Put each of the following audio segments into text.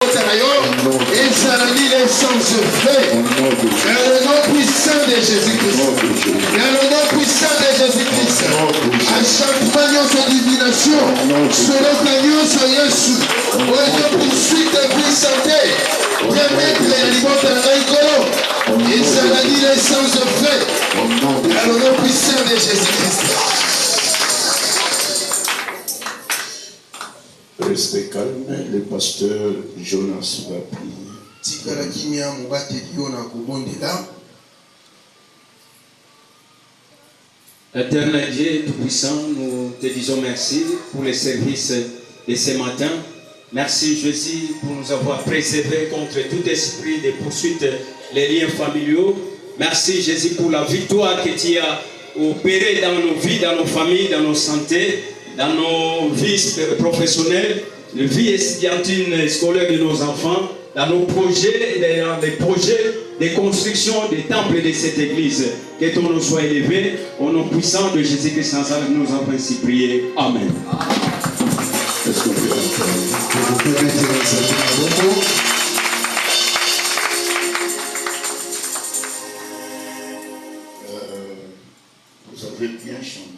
Et ça a dit les sens faits. Dans le nom puissant de Jésus-Christ. Dans le nom puissant de Jésus-Christ. À chaque fois, nous sommes divination. Selon que nous sommes Jésus. Pour une poursuite de vie santé. Permettre les livres de l'école. Et ça a dit les sens faits. Dans le nom puissant de Jésus-Christ. Restez calme, le pasteur Jonas va prier. Éternel Dieu Tout-Puissant, nous te disons merci pour les services de ce matin. Merci Jésus pour nous avoir préservés contre tout esprit de poursuite les liens familiaux. Merci Jésus pour la victoire que tu as opérée dans nos vies, dans nos familles, dans nos santé, dans nos vies professionnelles, les vies étudiantines scolaires de nos enfants, dans nos projets, dans les projets de construction des temples de cette église. Que ton nom soit élevé, au nom puissant de Jésus-Christ Nazareth, nous avons ainsi prié. Amen. Est-ce qu'on peut vous avez bien chanté.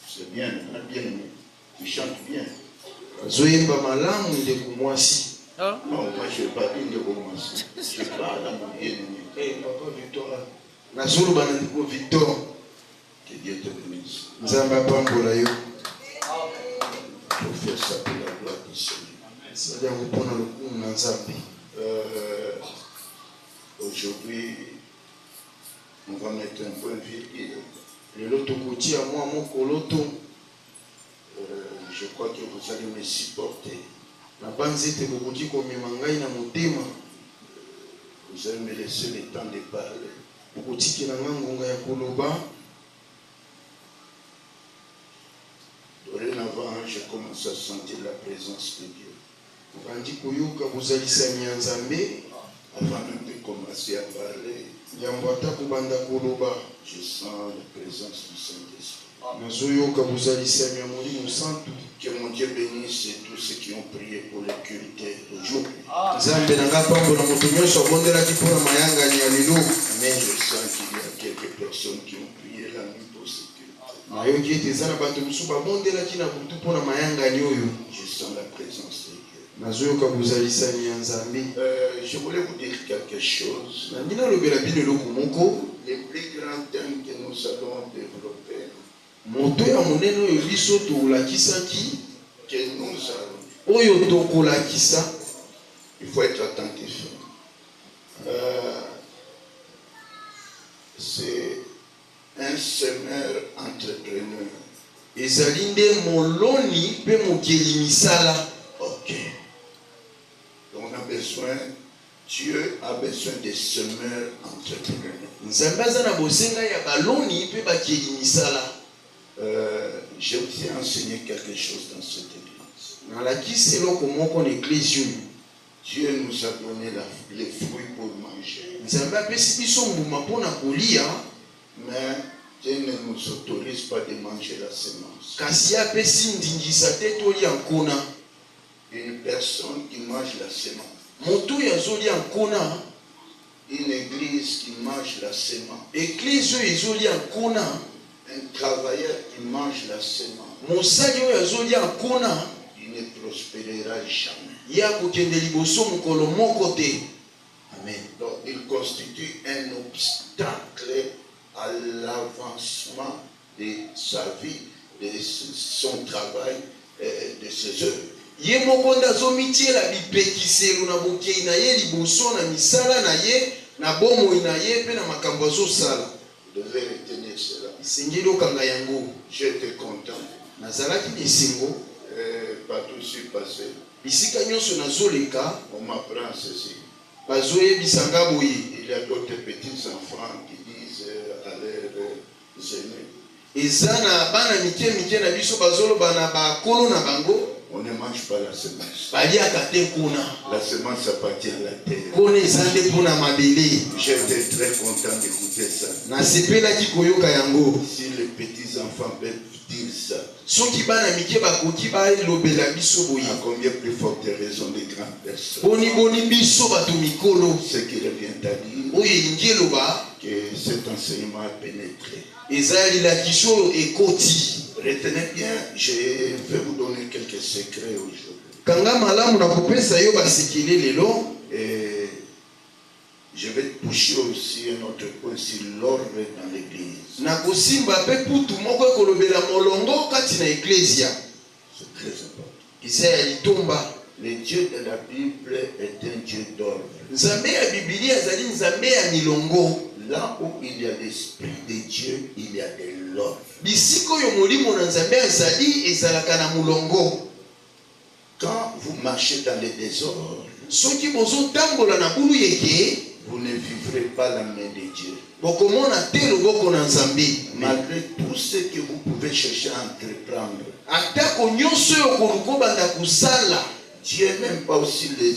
C'est bien, bien aimé. Tu chantes bien. Non, moi je ne vais pas dire de commencer. Je parle à mon bien-aimé. Papa Victor. Que Dieu te bénisse. Il faut faire ça pour la gloire du Seigneur. Aujourd'hui, on va mettre un point virgule. Je crois que vous allez me supporter. Vous allez me laisser le temps de parler. Dorénavant, je commence à sentir la présence de Dieu. Avant même de commencer à parler, je sens la présence du Saint-Esprit. Que mon Dieu bénisse tous ceux qui ont prié pour le culte d'aujourd'hui. Amen. Je sens qu'il y a quelques personnes qui ont prié la nuit pour ce culte. Je sens la présence de Dieu. Je voulais vous dire quelque chose. Le plus grand thème que nous allons développer, il faut être attentif. C'est un semeur entrepreneur. Ok. Donc on a besoin, Dieu a besoin de semeurs entrepreneurs. Je vous ai enseigné quelque chose dans cette église. Dieu nous a donné les fruits pour manger. Mais Dieu ne nous autorise pas de manger la semence. Une personne qui mange la semence. Une église qui mange la semence. Un travailleur qui mange la semence. Il ne prospérera jamais. Amen. Donc il constitue un obstacle à l'avancement de sa vie, de son travail, de ses œuvres. Vous devez retenir cela. J'étais content. Partout je suis passé. On m'apprend ceci. Il y a d'autres petits enfants qui disent à leurs aînés, on ne mange pas la semence. La semence appartient à la terre. J'étais très content d'écouter ça. Si les petits enfants peuvent dire ça? Soki bana mike bakoki balobela biso boye. À combien plus forte raison des grandes personnes? Boni biso bato mikolo. Ce qui revient à dire Oyo elingi eloba que cet enseignement a pénétré. ezali lakiso ekoti. Retenez bien, je vais vous donner quelques secrets aujourd'hui. Kanga malamu na kopesa yo basekele lelo. Et je vais toucher aussi un autre point sur l'ordre dans l'église. Na kosimba pe putu moko ekolobela molongo kati na eklesia. C'est très important. Isa ya litomba. Le Dieu de la Bible est un Dieu d'ordre. Nzambe ya Biblia azali nzambe ya milongo. Là où il y a l'Esprit de Dieu, il y a de l'ordre. Bisiko yo molimo na nzambe azali ezalaka na mulongo. Quand vous marchez dans le désordre, Soki bozo tambola na bulu yeke, vous ne vivrez pas la main de Dieu. bokomona te loboko na nzambe. Malgré tout ce que vous pouvez chercher à entreprendre, Atako nyonso yo koluko banda kusala. Dieu n'aime pas aussi les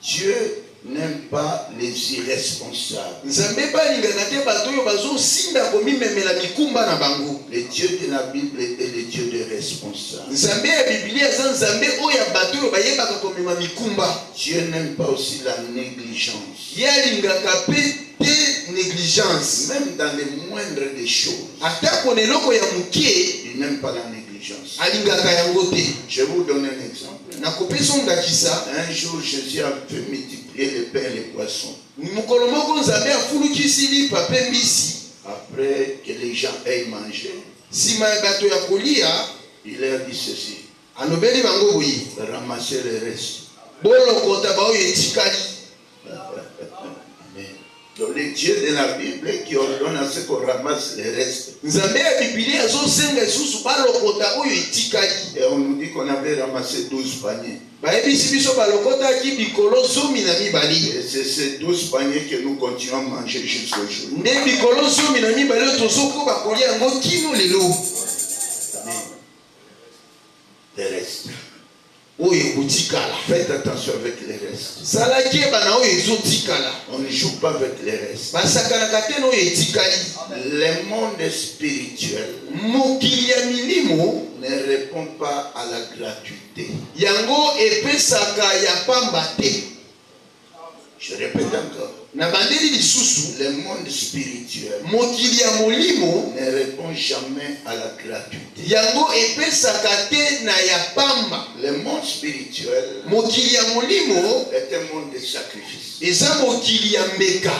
Dieu n'aime pas les irresponsables. Nzambe balingaka te bato oyo bazosinda komimemela mikumba na bango. Le Dieu de la Bible est le Dieu des responsables. Nzambe ya Biblia aza nzambe oyo ya bato oyo bayebaka komema mikumba. Dieu n'aime pas aussi la négligence. Ye alingaka pe te négligence. Même dans les moindres des choses, Atako na eloko ya mukie il n'aime pas la négligence. alingaka yango te. Je vais vous donner un exemple. Nakopesa ndakisa. Un jour, Jésus a fait multiplier les pains et les poissons. Mokolo moko nzambe afulukisi lipa pe mbisi. Après que les gens aient mangé, Sima ya bato ya kolia il leur dit ceci: alobeli bango boye. ramassez le reste. Bolokota baoyo etikali. Amen. Donc, le Dieu de la Bible qui ordonne à ce qu'on ramasse le reste. Nzambe ya Biblia azosenga lisusu balokota oyo etikali. Et on nous dit qu'on avait ramassé 12 paniers. Bayebisi biso balokotaki bikolo 12. Et c'est ces 12 paniers que nous continuons à manger jusqu'au jour. Nde bikolo 12 oyo tozokoba kolia yango kino lelo. Amen. Le reste. Oyo ekotikala. Faites attention avec les restes. Salaki ebana oyo ezotikala. On ne joue pas avec les restes. Basakanaka te na oyo etikali. Le monde spirituel Mokili ya milimo ne répond pas à la gratuité. yango epesaka ya pamba te. Je répète encore. Na bandeli lisusu Le monde spirituel mokili ya molimo ne répond jamais à la gratuité. yango epesaka te na ya pamba. Le monde spirituel Mokili ya molimo est un monde de sacrifice. eza mokili ya mbeka.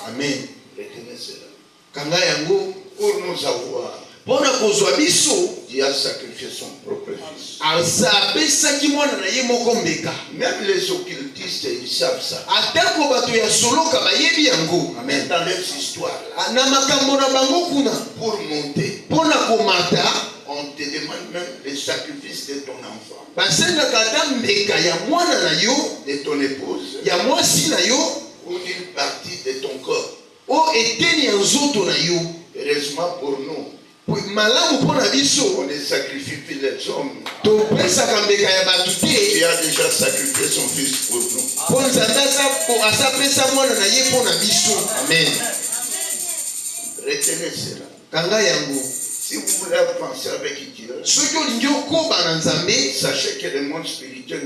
Amen. Retenez cela. Kanga yango Pour nous avoir, mpona kozwa biso Dieu a sacrifié son propre fils. apesaki mwana na ye moko mbeka. Même les occultistes, ils savent ça. Atako bato ya soloka bayebi yango. Amen. Dans leurs histoires, là, Na makambo na bango kuna pour monter, mpona komata on te demande même le sacrifice de ton enfant, basengaka ata mbeka ya mwana na yo, de ton épouse, ya mwasi na yo, ou d'une partie de ton corps. o eteni ya nzoto na yo. Heureusement pour nous, Malamu mpona biso on ne sacrifie plus les hommes. topesaka mbeka ya bato te. Dieu a déjà sacrifié son fils pour nous. Mpo nzambe asapesa mwana na ye mpona biso. Amen. Retenez cela. Kanga yango Si vous voulez penser avec Dieu, soki olingi okoba na nzambe, sachez que le monde spirituel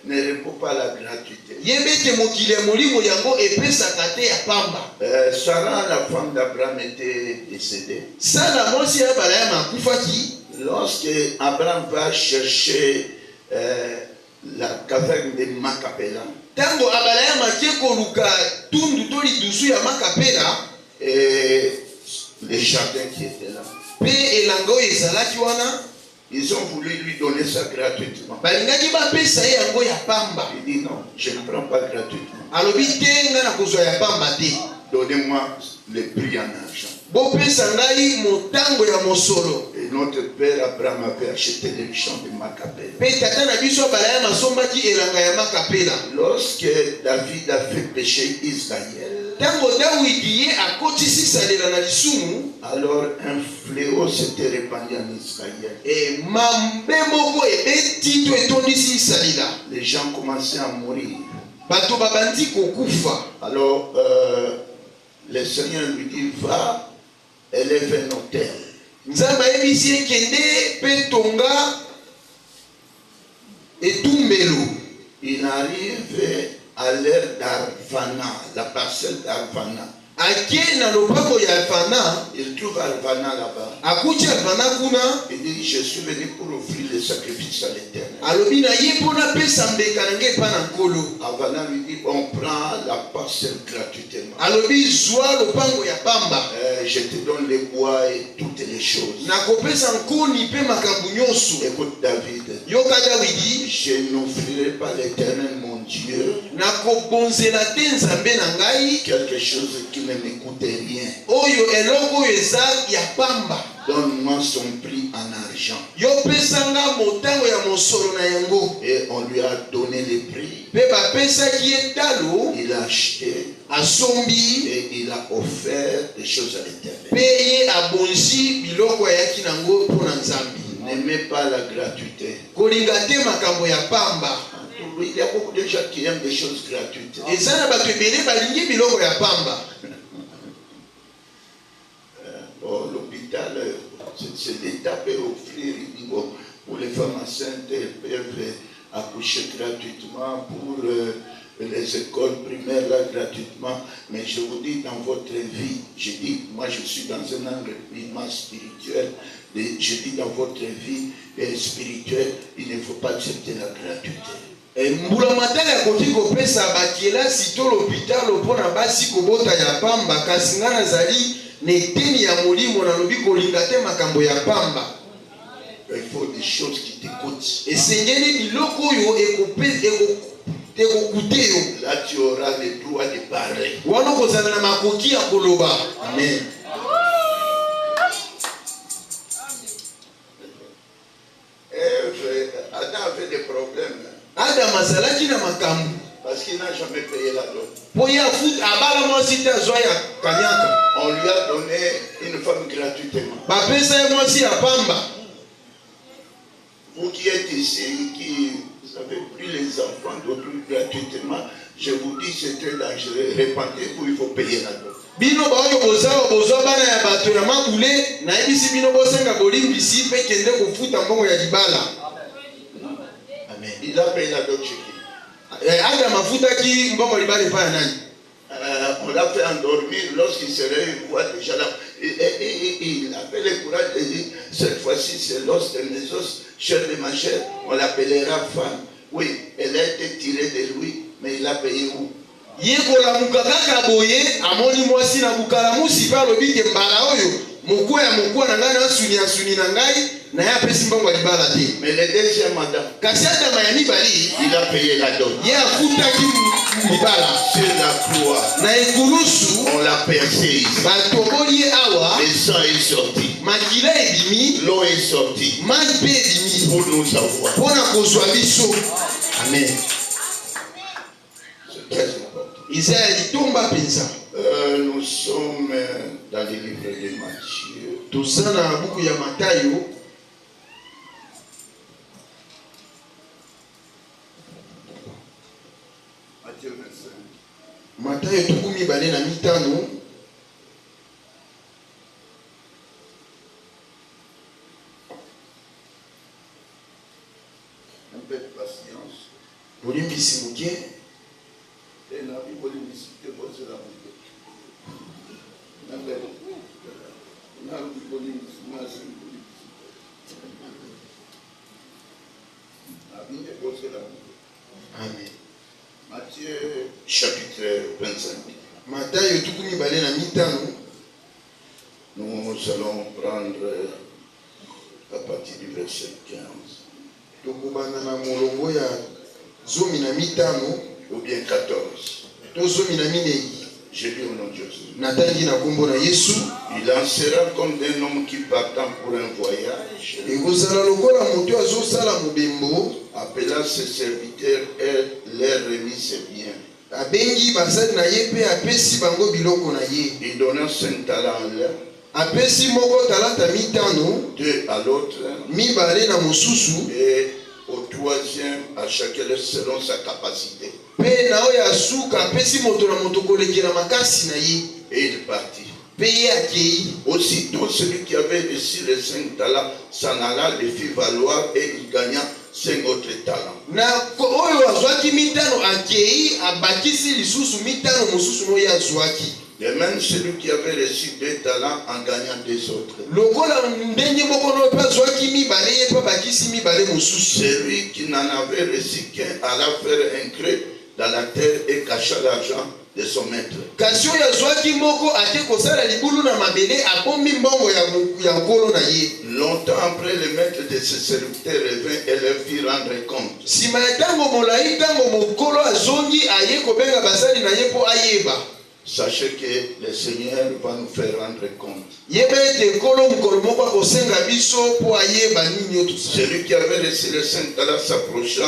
ne répond pas à la gratuité. yeba ete mokili ya molimo yango epesaka te ya pamba. Sarah, la femme d'Abraham, était décédée. Sala mwasi ya Abraham akufaki. Lorsque Abraham va chercher la caverne de Macapela, Tango Abraham akie koluka tundu to lidusu ya Makapela, et les jardins qui étaient là, pe elanga oyo ezalaki wana, ils ont voulu lui donner ça gratuitement. balingaki bapesa ye yango ya pamba. Il dit non, je ne prends pas gratuitement. Alobi te nga na kozwa ya pamba te. Donnez-moi le prix en argent. Bopesa ngai motango ya mosolo. Et notre père Abraham avait acheté les champs de Macapela. Pe tata na biso Abraham asombaki elanga ya Makapela. Lorsque David a fait pécher Israël, Tango Dawidi ye akotisi salela na lisumu, alors un fléau s'était répandu en Israël. e mambe moko ebeti to etondisi salela. Les gens commençaient à mourir. Bato babandi kokufa. Alors le Seigneur lui dit, va élève un hôtel. Nzamba ebisi ekende pe tonga etumbelo. Il arrive à l'ère d'Arvana, la parcelle d'Arvana. Ake na lopako ya Arvana, Il trouve Arvana là-bas. akuti Arvana kuna, Il dit, je suis venu pour offrir le sacrifice à l'Éternel. alobi na ye mpona pesa mbeka na ngai epa na nkolo. Arvana lui dit, on prend la parcelle gratuitement. Alobi zwa lopango ya pamba. Je te donne les bois et toutes les choses. Nakopesa nkoni pe makambo nyonso. Écoute David. Yoka Dawidi, Je n'offrirai pas l'Éternel mon Dieu nakobonzela te nzambe na ngai quelque chose qui ne me coûte rien. oyo eloko oyo eza ya pamba. Donne-moi son prix en argent. Yo pesanga motango ya mosolo na yango. Et on lui a donné les prix. Pe bapesaki ye talo, Il a acheté asombi, et il a offert des choses à l'Éternel. pe ye abonzi biloko ayaki nango mpo na nzambe. N'aimez pas la gratuité. Kolinga te makambo ya pamba. Il y a beaucoup de gens qui aiment des choses gratuites. Eza na bato ebele balingi biloko ya pamba. L'hôpital, c'est l'État peut offrir, il dit, bon, pour les femmes enceintes, elles peuvent accoucher gratuitement, pour les écoles primaires là gratuitement. Mais je vous dis, dans votre vie, je dis, moi je suis dans un environnement spirituel, je dis dans votre vie spirituelle, il ne faut pas accepter la gratuité. Mbula matala yakoki kopesa bakelasi to l'hôpital mpona basi kobota ya pamba, kasi nga nazali na eteni ya molimo nalobi kolinga te makambo ya pamba. Il faut des choses qui te coûtent. Esengeli biloko oyo ekokute yo. Là tu auras le droit de parler. Wana kozala na makoki ya koloba. Amen. Adam avait des problèmes. Adam azalaki na makambo. Parce qu'il n'a jamais payé la dot. Po ya fut abala mwasi te azwa ya kanyaka. On lui a donné une femme gratuitement. Bapesa ye mwasi ya pamba. Vous qui êtes ici, qui vous avez pris les enfants d'autrui gratuitement, je vous dis c'est très dangereux. Répandez-vous, il faut payer la dot. Bino baoyo bozwa bana ya bato ya mabule na ebisi bino bosenga bolimbisi pe kende kofuta mbongo ya libala. Amen. Il a payé la dot chez qui? Adam afutaki mbongo libala epa ya nani? On l'a fait endormir lorsqu'il se réveille, il voit déjà là. Il avait le courage de dire, cette fois-ci c'est l'os de mes os, chair de ma chair, on l'appellera femme. Oui, elle a été tirée de lui, mais il a payé où? Ye kolamuka kaka boye amoni mwasi na bukalamusi pa alobi ke mbala oyo mokwa na ngai na suni na ngai na ya pesi mbongo ya libala te. Mais le deuxième madame, Kasi Adam ya mibali il a payé la dot. ye afutaki libala Sur la croix, na ekulusu on l'a percé ici. batoboli ye awa, Le sang est sorti, makila ebimi, l'eau est sortie mai mpe ebimi pour nous avoir. mpona kozwa biso. Amen. C'est très important. Eza ya litomba mpenza. Nous sommes dans le livre de Matthieu. Toza na buku ya Matayo. Matthieu 25. Matayo 25. Un peu de patience. Bolimbisi muke. Et la vie, vous l'invitez, vous c'est la vie. Un peu. La vie, vous l'invitez. La vie, vous c'est la vie. Amen. Matthieu chapitre 25. Matayo 25. Nous allons prendre à partir du verset 15. Tokubana na molongo ya 15 Ou bien 14. to 14. Je lis au nom de Jésus. Natangi na kombo na Yesu. Il en sera comme d'un homme qui partant pour un voyage, Ekozala lokola moto azosala mobembo, appela ses serviteurs et leur remit ses biens. abengi basali na ye pe apesi bango biloko na ye. Il donna 5 talents à l'un, Apesi moko talata 5, 2 à l'autre, mibale na mosusu, et au troisième à chacun selon sa capacité. pe na oyo asuka apesi moto na moto kolekela makasi na ye. Et il partit. Pe ye akei. Aussitôt, celui qui avait reçu les 5 talents s'en alla, les fit valoir et il gagna 5 autres talents. Na oyo azwaki mitano akei abakisi lisusu mitano mosusu no ya azwaki. Et même celui qui avait reçu 2 talents en gagnant 2 autres. Lokola ndenge moko no pa azwaki mibale ye pa bakisi mibale mosusu. Celui qui n'en avait reçu qu'un alla faire un creux dans la terre et cacha l'argent de son maître. Kasi oyo azwaki moko ate kosala libulu na mabele abombi mbongo ya nkolo na ye. Longtemps après, le maître de ses serviteurs revint et leur fit rendre compte. Sima ya ntango molai ntango mokolo azongi aye kobenga basali na ye mpo ayeba. Sachez que le Seigneur va nous faire rendre compte. Yeba ete nkolo mokolo moko akosenga biso mpo ayeba nini yo tosala. Celui qui avait reçu les 5 talents s'approcha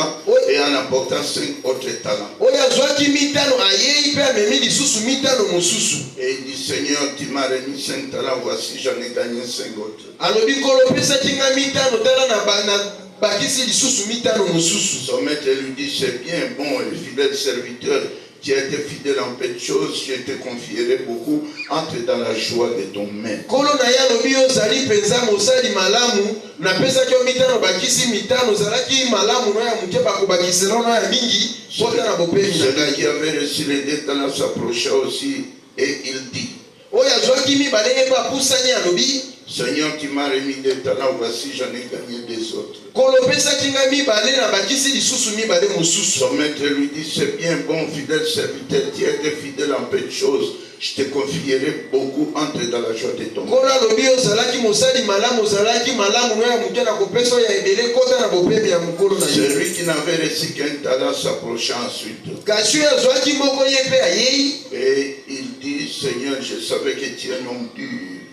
et en apportant 5 autres talents. Oyo azwaki mitano ayei mpe amemi lisusu mitano mosusu. Et il dit, Seigneur, tu m'as remis 5 talents, voici j'en ai gagné 5 autres. Alobi nkolo opesaki nga mitano tala na bakisi lisusu mitano mosusu. Son maître lui dit, c'est bien, bon et fidèle serviteur. Tu as été fidèle en peu de choses, je te confierai beaucoup. Entre dans la joie de ton maître. Kolo na ya lobi ozali penza mosali malamu na pesa kyo mitano bakisi mitano zalaki malamu no ya muke bakobakisela no ya mingi pota na bopemi na celui qui avait reçu les 2 talents s'approcha aussi et il dit, oyo azwaki mibale ye pa pusani alobi, Seigneur, tu m'as remis 2 talents, voici j'en ai gagné 2 autres. kolo opesaki nga mibale na bakisi lisusu mibale mosusu. Son maître lui dit, c'est bien, bon fidèle serviteur, tu as été fidèle en peu de choses, je te confierai beaucoup, entre dans la joie de ton maître. Kolo alobi ozalaki mosali malamu ozalaki malamu no ya muke na kopesa oyo ya ebele kota na bopemi ya mokolo na ye. Celui qui n'avait reçu qu'un talent s'approcha ensuite. Kasi oyo azwaki moko ye mpe ayei. Et il dit, Seigneur, je savais que tu es un homme dur.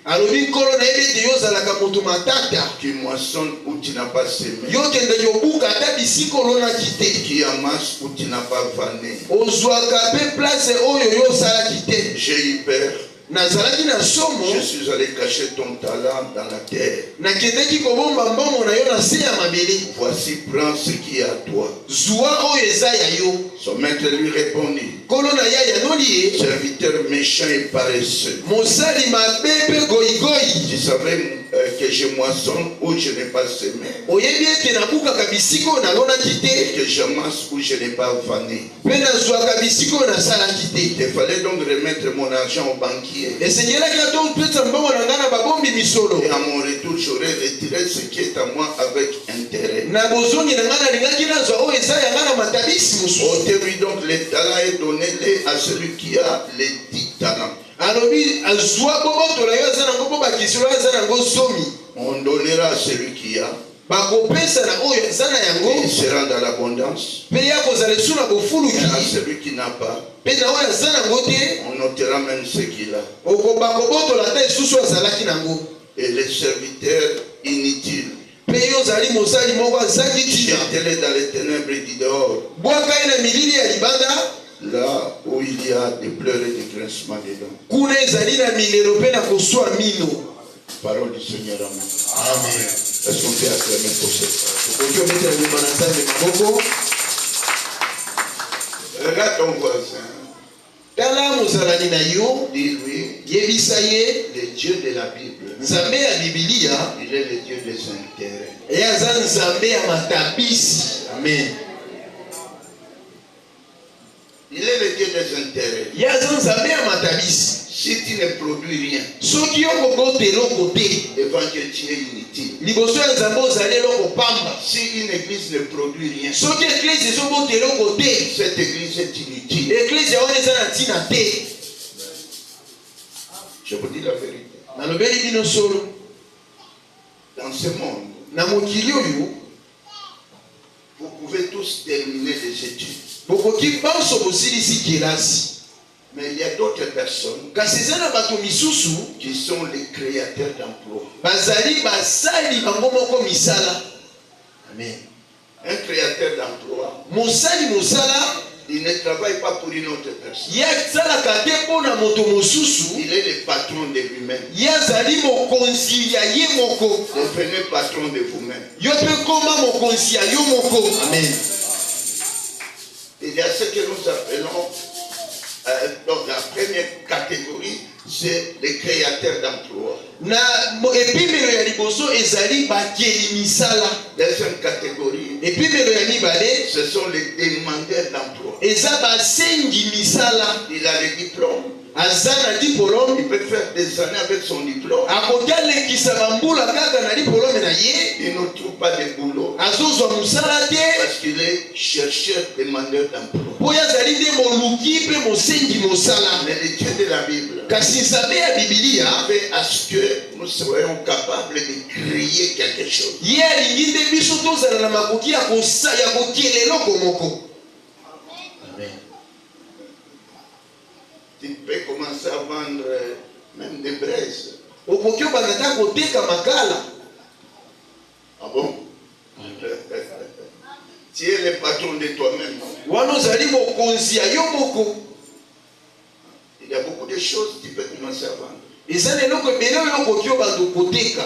Alobi nkolo nayebi ete yo ozalaka moto matata. Qui moissonne où tu n'as pas semé. Yo kendeki obuka ata bisika olonaki te. Qui amasse où tu n'as pas vanné. Ozwaka mpe place oyo yo osalaki te. J'ai eu peur. Nazalaki na somo. Je suis allé cacher ton talent dans la terre. Nakendeki kobomba mbongo na yo na se ya mabele. Voici, prends ce qui est à toi. Zwa oyo eza ya yo. Son maître lui répondit, kolo na ya yanoli ye. serviteur méchant et paresseux. Mosali mabe mpe goyigoyi. Tu savais que je moissonne où je n'ai pas semé. Oyebi ete nabukaka bisika oyo nalonaki te. Et que j'amasse où je n'ai pas vanné. Mpe nazwaka bisika oyo nasalaki te. Il fallait donc remettre mon argent au banquier. Esengelaki ata opesa mbongo na ngai na babombi misolo. Et à mon retour, j'aurais retiré ce qui est à moi avec intérêt. Na bozongi na ngai nalingaki nazwa oyo eza ya ngai na matabisi mosusu. Ôtez-lui donc les talents et donnez-les à celui qui a les 10 talents. Alobi azwa bobotola yo aza nango mpo bakiselo aza nango zomi. On donnera à celui qui a. Bakopesa na oyo aza na yango. Il sera dans l'abondance. Mpe ya kozala esu na bofuluki. Et à celui qui n'a pas. Mpe na oyo aza nango te. On notera même ce qu'il a. Bakobotola ata esusu azalaki nango. Et les serviteurs inutiles. Mpe yo ozali mosali moko azaki tina. Jetez-les dans les ténèbres du dehors. Bwaka ye na milili ya libanda. Là où il y a des pleurs et des grincements dedans. Kuna ezali na milelo mpe na koswa mino. Parole du Seigneur à moi. Amen. Est-ce qu'on peut acclamer pour cette parole? Okoki ometela nyuma na nzambe maboko. Regarde ton voisin. Tala mozalani na yo. Dis-lui, Yebisa ye. le Dieu de la Bible, Nzambe ya Bibilia. il est le Dieu des intérêts. Ye aza nzambe ya matabisi. Amen. Il est le Dieu des intérêts. Ye aza nzambe ya matabisi. Si tu ne produis rien, Soki yo kobota eloko te. devant que tu es inutile. Liboso ya nzambe ozali eloko pamba. Si une église ne produit rien, Soki eklise ezobota eloko te. cette église est inutile. Eklise wana eza na ntina te. Je vous dis la vérité. Nalobeli bino solo. Dans ce monde, Na mokili oyo. vous pouvez tous terminer les études. Bokoki banso bosilisi kelasi. Mais il y a d'autres personnes Kasi eza na bato misusu. qui sont les créateurs d'emplois. Bazali basali bango moko misala. Amen. Un créateur d'emplois, Mosali mosala. il ne travaille pas pour une autre personne. Ye asalaka te mpo na moto mosusu. Il est le patron de lui-même. Ye azali mokonzi ya ye moko. Devenez patron de vous-même. Yo mpe koma mokonzi ya yo moko. Amen. Il y a ce que nous appelons donc la première catégorie, c'est le créateur d'emploi. Na epimelo ya liboso ezali bakeli misala. Deuxième catégorie, Epimelo ya mibale ce sont les demandeurs d'emploi. eza basengi misala. Il a le diplôme. Azana diplôme. Il peut faire des années avec son diplôme. Akotalekisa bambula kaka na diplôme na ye. Il ne trouve pas de boulot Azozwa musala te. parce qu'il est chercheur, demandeur d'emploi. Po yazali nde moluki mpe mosengi mosala. Mais le Dieu de la Bible Kasi nzambe ya Bibilia fait à ce que nous soyons capables de créer quelque chose. ye alingi nde biso tozala na makoki ya kokiela eloko moko. Amen. Tu peux commencer à vendre même des braises. Okoki obanda ta koteka makala. Ah bon? Tu es le patron de toi-même. Wana ozali mokonzi ya yo moko. Il y a beaucoup de choses que tu peux commencer à vendre. Eza na eloko ebele oyo okoki obanda koteka.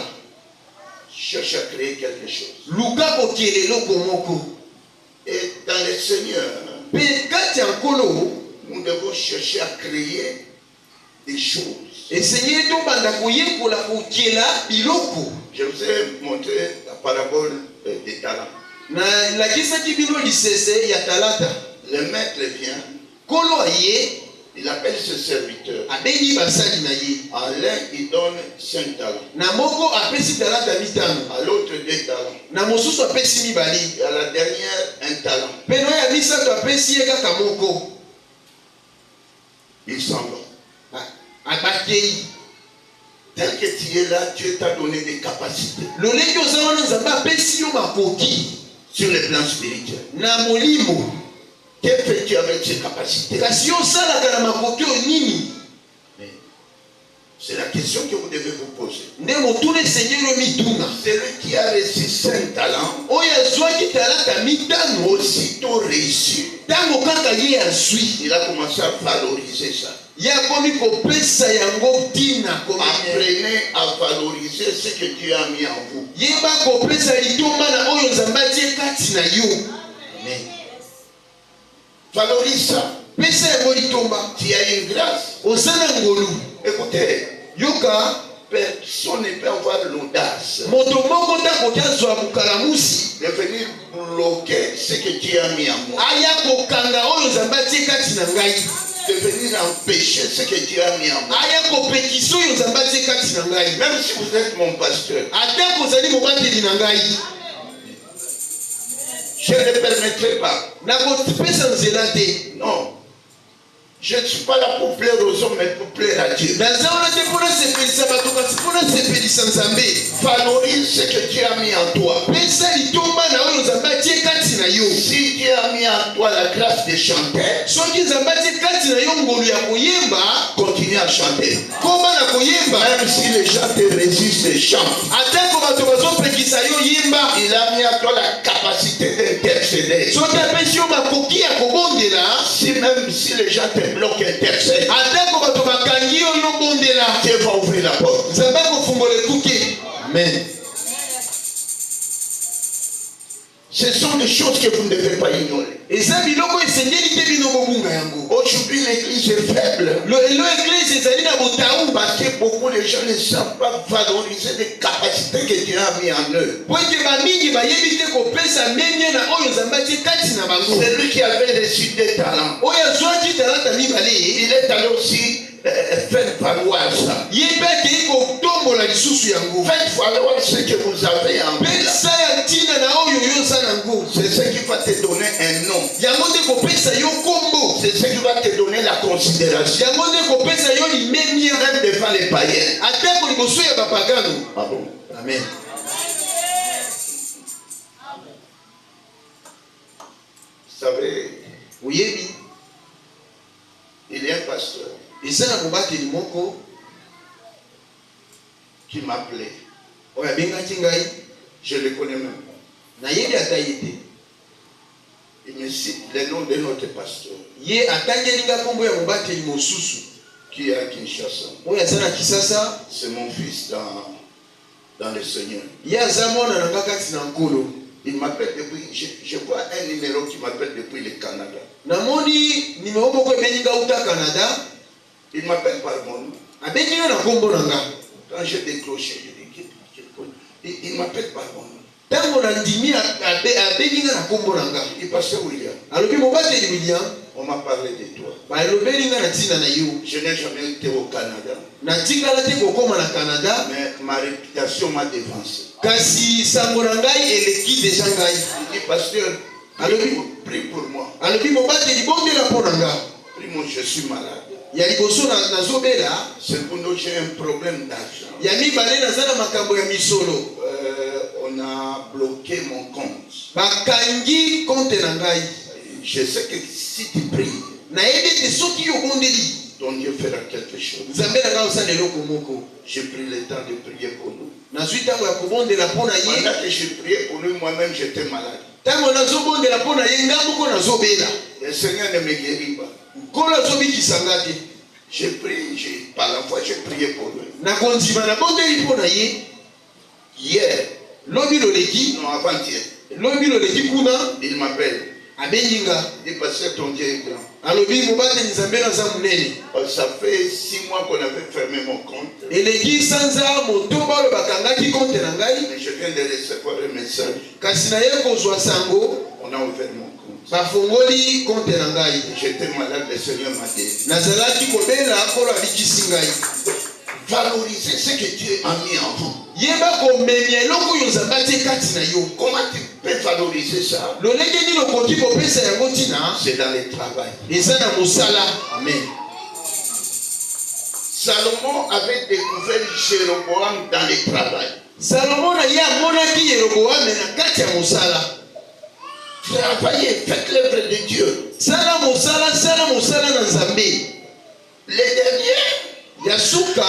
Cherche à créer quelque chose. Luka kokiela eloko moko. Et dans le Seigneur, Mpe kati ya nkolo nous devons chercher à créer des choses. esengi tobanda koyekola kokiela biloko. Je vous ai montré la parabole des talents. Nalakisaki bino lisese ya talata. Le maître vient, Nkolo aye il appelle ses serviteurs. abengi basali na ye. À l'un, il donne 5 talents. Na moko apesi talata mitano. À l'autre, 2 talents. Na mosusu apesi mibale. Et à la dernière, 1 talent. Mpe na oyo ya misato apesi ye kaka moko. Il s'en va. Abakei. Tel que tu es là, Dieu t'a donné des capacités Lolenge oza wana nzambe apesi yo makoki sur le plan spirituel. na molimo. Que fais-tu avec ces capacités? Kasi yo osalaka na makoki oyo nini? C'est la question que vous devez vous poser. Nde motuna esengeli yo mituna. Celui qui a reçu 5 talents, Oyo azwaki talata mitano aussitôt reçu, ntango kaka ye azwi. il a commencé à valoriser ça. Ye akomi kopesa yango ntina. Apprenez à valoriser ce que Dieu a mis en vous. Yeba kopesa litomba na oyo nzambe atie kati na yo. Amen. Valorise ça. Pesa yango litomba. Tu as une grâce. Oza na ngolu. Écoutez, Yoka personne ne peut avoir l'audace moto moko takoki azwa mokalamusi de venir bloquer ce que Dieu a mis en moi. aya kokanga oyo nzambe atie kati na ngai. De venir empêcher ce que Dieu a mis en moi. Aya kopekisa oyo nzambe atie kati na ngai. Même si vous êtes mon pasteur, Ata kozali mobateli na ngai. je ne permettrai pas. Nakopesa nzela te. Non. Je ne suis pas là pour plaire aux hommes, mais pour plaire à Dieu. Naza wana te mpona sepelisa bato kasi mpona sepelisa nzambe. Valorise ce que Dieu a mis en toi. Pesa litomba na oyo nzambe atie kati na yo. Si Dieu a mis en toi la grâce de chanter, Soki nzambe atie kati na yo ngolu ya koyemba, continue à chanter. koma na koyemba. Même si les gens te résistent, chante. Atako bato bazopekisa yo yemba. Il a mis en toi la capacité d'intercéder. Soki apesi yo makoki ya kobondela. Même si les gens te bloquent, intercède. Atako bato bakangi yo yo bondela. Dieu va ouvrir la porte. Nzambe akofungola ekuke. Amen. Ce sont des choses que vous ne devez pas ignorer. Eza biloko esengeli te bino bobunga yango. Aujourd'hui, l'église est faible. Lo église ezali na botaou. Parce que beaucoup de gens ne savent pas valoriser les capacités que Dieu a mis en eux. Po ete bamingi bayebi te kopesa ndenge na oyo nzambe atie kati na bango. C'est lui qui avait reçu des talents. Oyo azwaki talata mibale. Il est allé aussi faire valoir ça. Ye mpe akei kotombola lisusu yango. Faites valoir ce que vous avez en vous. Pesa ya ntina na oyo yo oza nango. C'est ce qui va te donner un nom. Yango nde kopesa yo kombo. C'est ce qui va te donner la considération. Yango nde kopesa yo limemia. Même devant les païens. Atako liboso ya bapagano. Ah bon? Amen. Vous savez, Oyebi. il y a un pasteur Eza na mobateli moko qui m'appelait. oyo abengaki ngai. Je le connais même pas. Nayebi ata ye te. Il me cite le nom de notre pasteur Ye atangeli nga kombo ya mobateli mosusu. qui est à Kinshasa. Oyo aza na Kisasa. C'est mon fils dans le Seigneur. Ye aza mwana na nga kati na nkolo. Il m'appelle depuis, je vois un numéro qui m'appelle depuis le Canada. Namoni nimero moko ebengi nga uta Canada. Il m'appelle par mon nom. abenginga na kombo nanga. Quand j'ai décroché, je dis, il m'appelle pas bon. Tango na ndimi abenginga na kombo nanga. Il passait William. Alobi mobateli William. On m'a parlé de toi. Ba elobelinga na tina na yo. Je n'ai jamais été au Canada. Na tingala te kokoma na Canada. Mais ma réputation m'a dévancé. Kasi sango na ngai eleki deja ngai. Il dit, pasteur, prie pour moi. Alobi mobateli bondela mpo na nga. Prie moi, je suis malade. Ya liboso nazobela. C'est pour nous j'ai un problème d'argent. Ya mibale naza na makambo ya misolo. On a bloqué mon compte. Bakangi compte na ngai. Je sais que si tu pries, nayebi te soki yo bondeli ton Dieu fera quelque chose. nzambe na ngai osala eloko moko. J'ai pris le temps de prier pour nous. Nazwi ntango ya kobondela mpo na ye. Pendant que je priais pour nous, moi-même j'étais malade. Ntango nazobondela mpo na ye nga moko nazobela. Le Seigneur ne me guérit pas. Nkolo azobikisa nga te. J'ai prié, par la foi j'ai prié pour lui. Nakondima nabondeli mpo na ye. Hier, lobi loleki. non avant-hier, lobi loleki kuna. il m'appelle. Abenginga. Il dit, pasteur, ton Dieu est grand. Alobi mobateli nzambe naza munene. Ça fait 6 mois qu'on avait fermé mon compte. Eleki sanza motoba oyo bakangaki compte na ngai. Mais je viens de recevoir un message. Kasi na ye kozwa sango. On a ouvert mon compte. Bafongoli compte na ngai. J'étais malade, le Seigneur m'a dit. Nazalaki kobela nkolo abikisi ngai. Valoriser ce que Dieu a mis en vous. Yeba komemia eloko oyo nzambe atie kati na yo. Comment tu peux valoriser ça? Lolenge nini okoki kopesa yango ntina? C'est dans le travail. Eza na mosala. Amen. Salomon avait découvert Jéroboam dans le travail. Salomon na ye amonaki Yeroboam na kati ya mosala. Travaillez, faites l'œuvre de Dieu. Sala mosala na nzambe. Les derniers, Yasuka,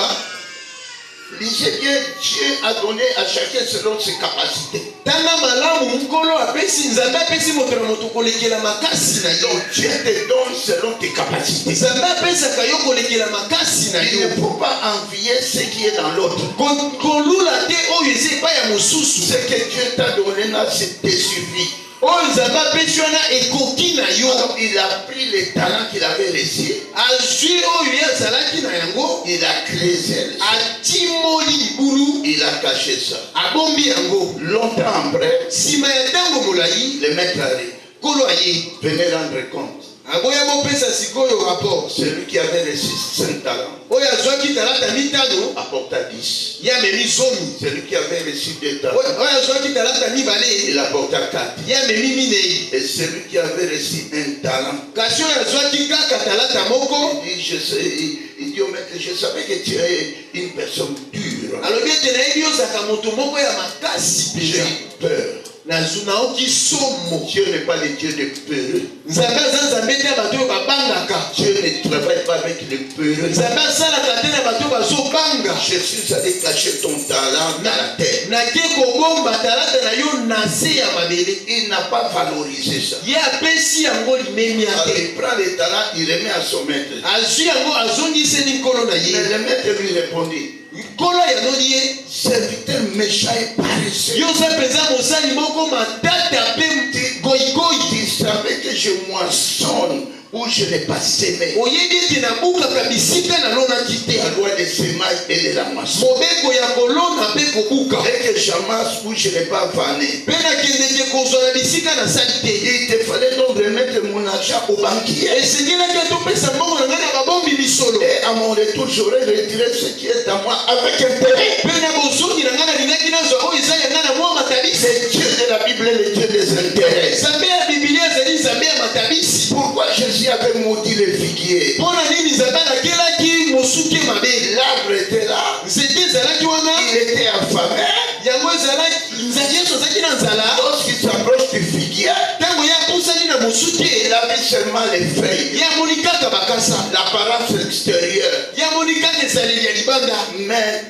lisez bien, Dieu a donné à chacun selon ses capacités. tanga malamu nkolo apesi nzambe apesi moto na moto kolekela makasi na yo. Donc Dieu te donne selon tes capacités. Nzambe apesaka yo kolekela makasi na Il yo. ne faut pas envier ce qui est dans l'autre. Kolula te oyo eza epai ya mosusu. Ce que Dieu t'a donné là, c'est te suffit. Oyo nzambe apesi wana ekoki na yo. Alors, il a pris les talents qu'il avait reçus. Azwi oyo ye azalaki na yango. Il a creusé. Atimoli libulu. Il a caché ça. Abombi yango. Longtemps après, Sima ya ntango molai. le maître arrive. Kolo aye. Venez rendre compte. Aboya mopesa sikoyo rapport. Celui qui avait reçu 5 talents Oyo azwaki talata mitano. apporta 10. Ye amemi zomi. Celui qui avait reçu 2 talents, Oyo azwaki talata mibale. il apporta 4. Ye amemi minei. Et celui qui avait reçu 1 talent, Kasi oyo azwaki kaka talata moko. il dit, il dit au maître, je savais que tu es une personne dure. Alobi ete nayebi ozaka moto moko ya makasi J'ai penza. eu peur. Naoki somo. Dieu n'est pas le Dieu des peureux. Nzambe aza nzambe te ya bato oyo babangaka. Dieu ne travaille pas avec les peureux. Nzambe asalaka te na bato oyo bazobanga. Je suis allé cacher ton talent dans la terre. Nake kobomba talata na yo na se ya mabele. Il n'a pas valorisé ça. Ye apesi yango limemi ya Alors, te. il prend les talents, il remet à son maître. Azwi yango azongiseli nkolo na Mais ye. le maître lui répondit, Nkolo yanoli ye. serviteur méchant et paresseux. Yo oza mpenza mosali moko matata mpe goyigoyi. Tu savais que je moissonne où je n'ai pas semé. Oyebi ete nabukaka bisika nalonaki te. La loi des semailles et de la moisson. Mobeko ya kolona mpe kobuka. Et que j'amasse où je n'ai pas vanné. Mpe nakendeke kozwa na bisika nasali te. Il te fallait donc remettre mon argent au banquier. Esengelaki atopesa mbongo na ngai na babombi misolo. Et à mon retour, j'aurais retiré ce qui est à moi avec intérêt. Mpe na bozongi na ngai nalingaki nazwa oyo eza ya ngai na mwa matabisi. C'est Dieu de la Bible et le Dieu des intérêts. Nzambe ya Biblia ezali nzambe ya matabisi. Pourquoi Jésus avait maudit le figuier? Mpo na nini nzambe alakelaki mosuke mabe? L'arbre était là. Nzete ezalaki wana. Il était affamé. Yango ezalaki nzaki yesu azalaki na nzala. Lorsqu'il s'approche du figuier, Ntango ye apusani na mosuke. il avait seulement les feuilles. Ye amoni kaka bakasa. L'apparence extérieure. Ye amoni kaka ezaleli ya libanda. Mais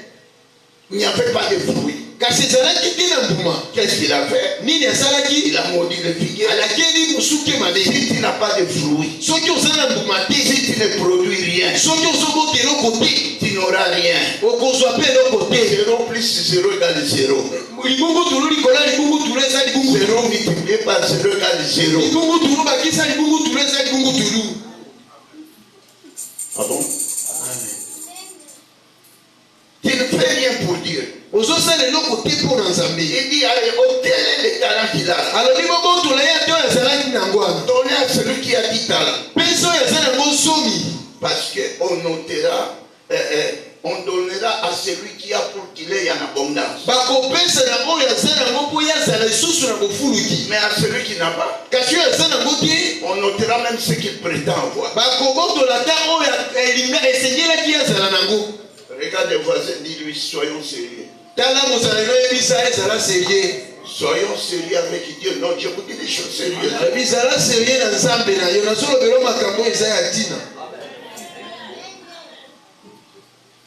il n'y avait pas de fruits. Kasi ezalaki te na mbuma. Qu'est-ce qu'il a fait? Nini asalaki? Il a maudit le figuier. Alakeli mosuke mabe. Si tu n'as pas de fruits, Soki oza na mbuma te. si tu ne produis rien, Soki ozoboka eloko te. tu n'auras rien. Okozwa mpe eloko te. 0 plus 0 égale 0. Libungutulu likola libungutulu eza libungutulu. 0 multiplié par 0 égale 0. Libungutulu bakisa libungutulu eza libungutulu. Ah bon? ozosala eloko te mpo na nzambe. Il dit, allez, ôtez les talents qu'il a. alobi bobotola ye ate oyo azalaki nango wana. Donnez à celui qui a 10 talents. mpenza oyo aza nango zomi. Parce qu'on notera, on donnera à celui qui a pour qu'il ait en abondance. bakopesa na oyo aza nango mpo ye azala lisusu na bofuluki. Mais à celui qui n'a pas, kasi oyo aza nango te, on notera même ce qu'il prétend avoir. bakobotola ata oyo esengelaki azala nango. Regarde le voisin, dis-lui, soyons sérieux. tala mozala noyebisa ezala serie. Soyons sérieux avec Dieu. Non, je vous dis des choses sérieuses. alobi zala serie na nzambe na yo nazolobela makambo eza ya ntina.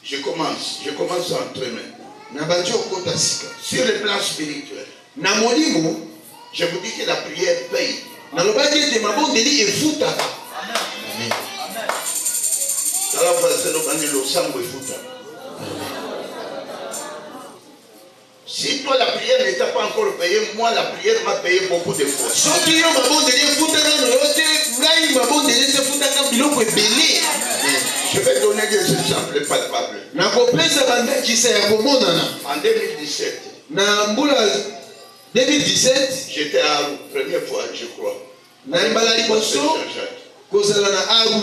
Je commence à entraîner. na bandi okota sika. Sur le plan spirituel, na molimo je vous dis que la prière paye. nalobaki ete mabondeli efutaka. Tala voisin, le sang est foutu. Si toi la prière n'est pas encore payée, moi la prière m'a payé beaucoup de fois. soki yo mabondeli efutaka no yo te ngai mabondeli efutaka biloko ebele. Je vais donner des exemples palpables. nakopesa bandakisa ya komonana. En 2017, na mbula 2017 j'étais à la première fois, je crois. na mbala liboso kozala na aru.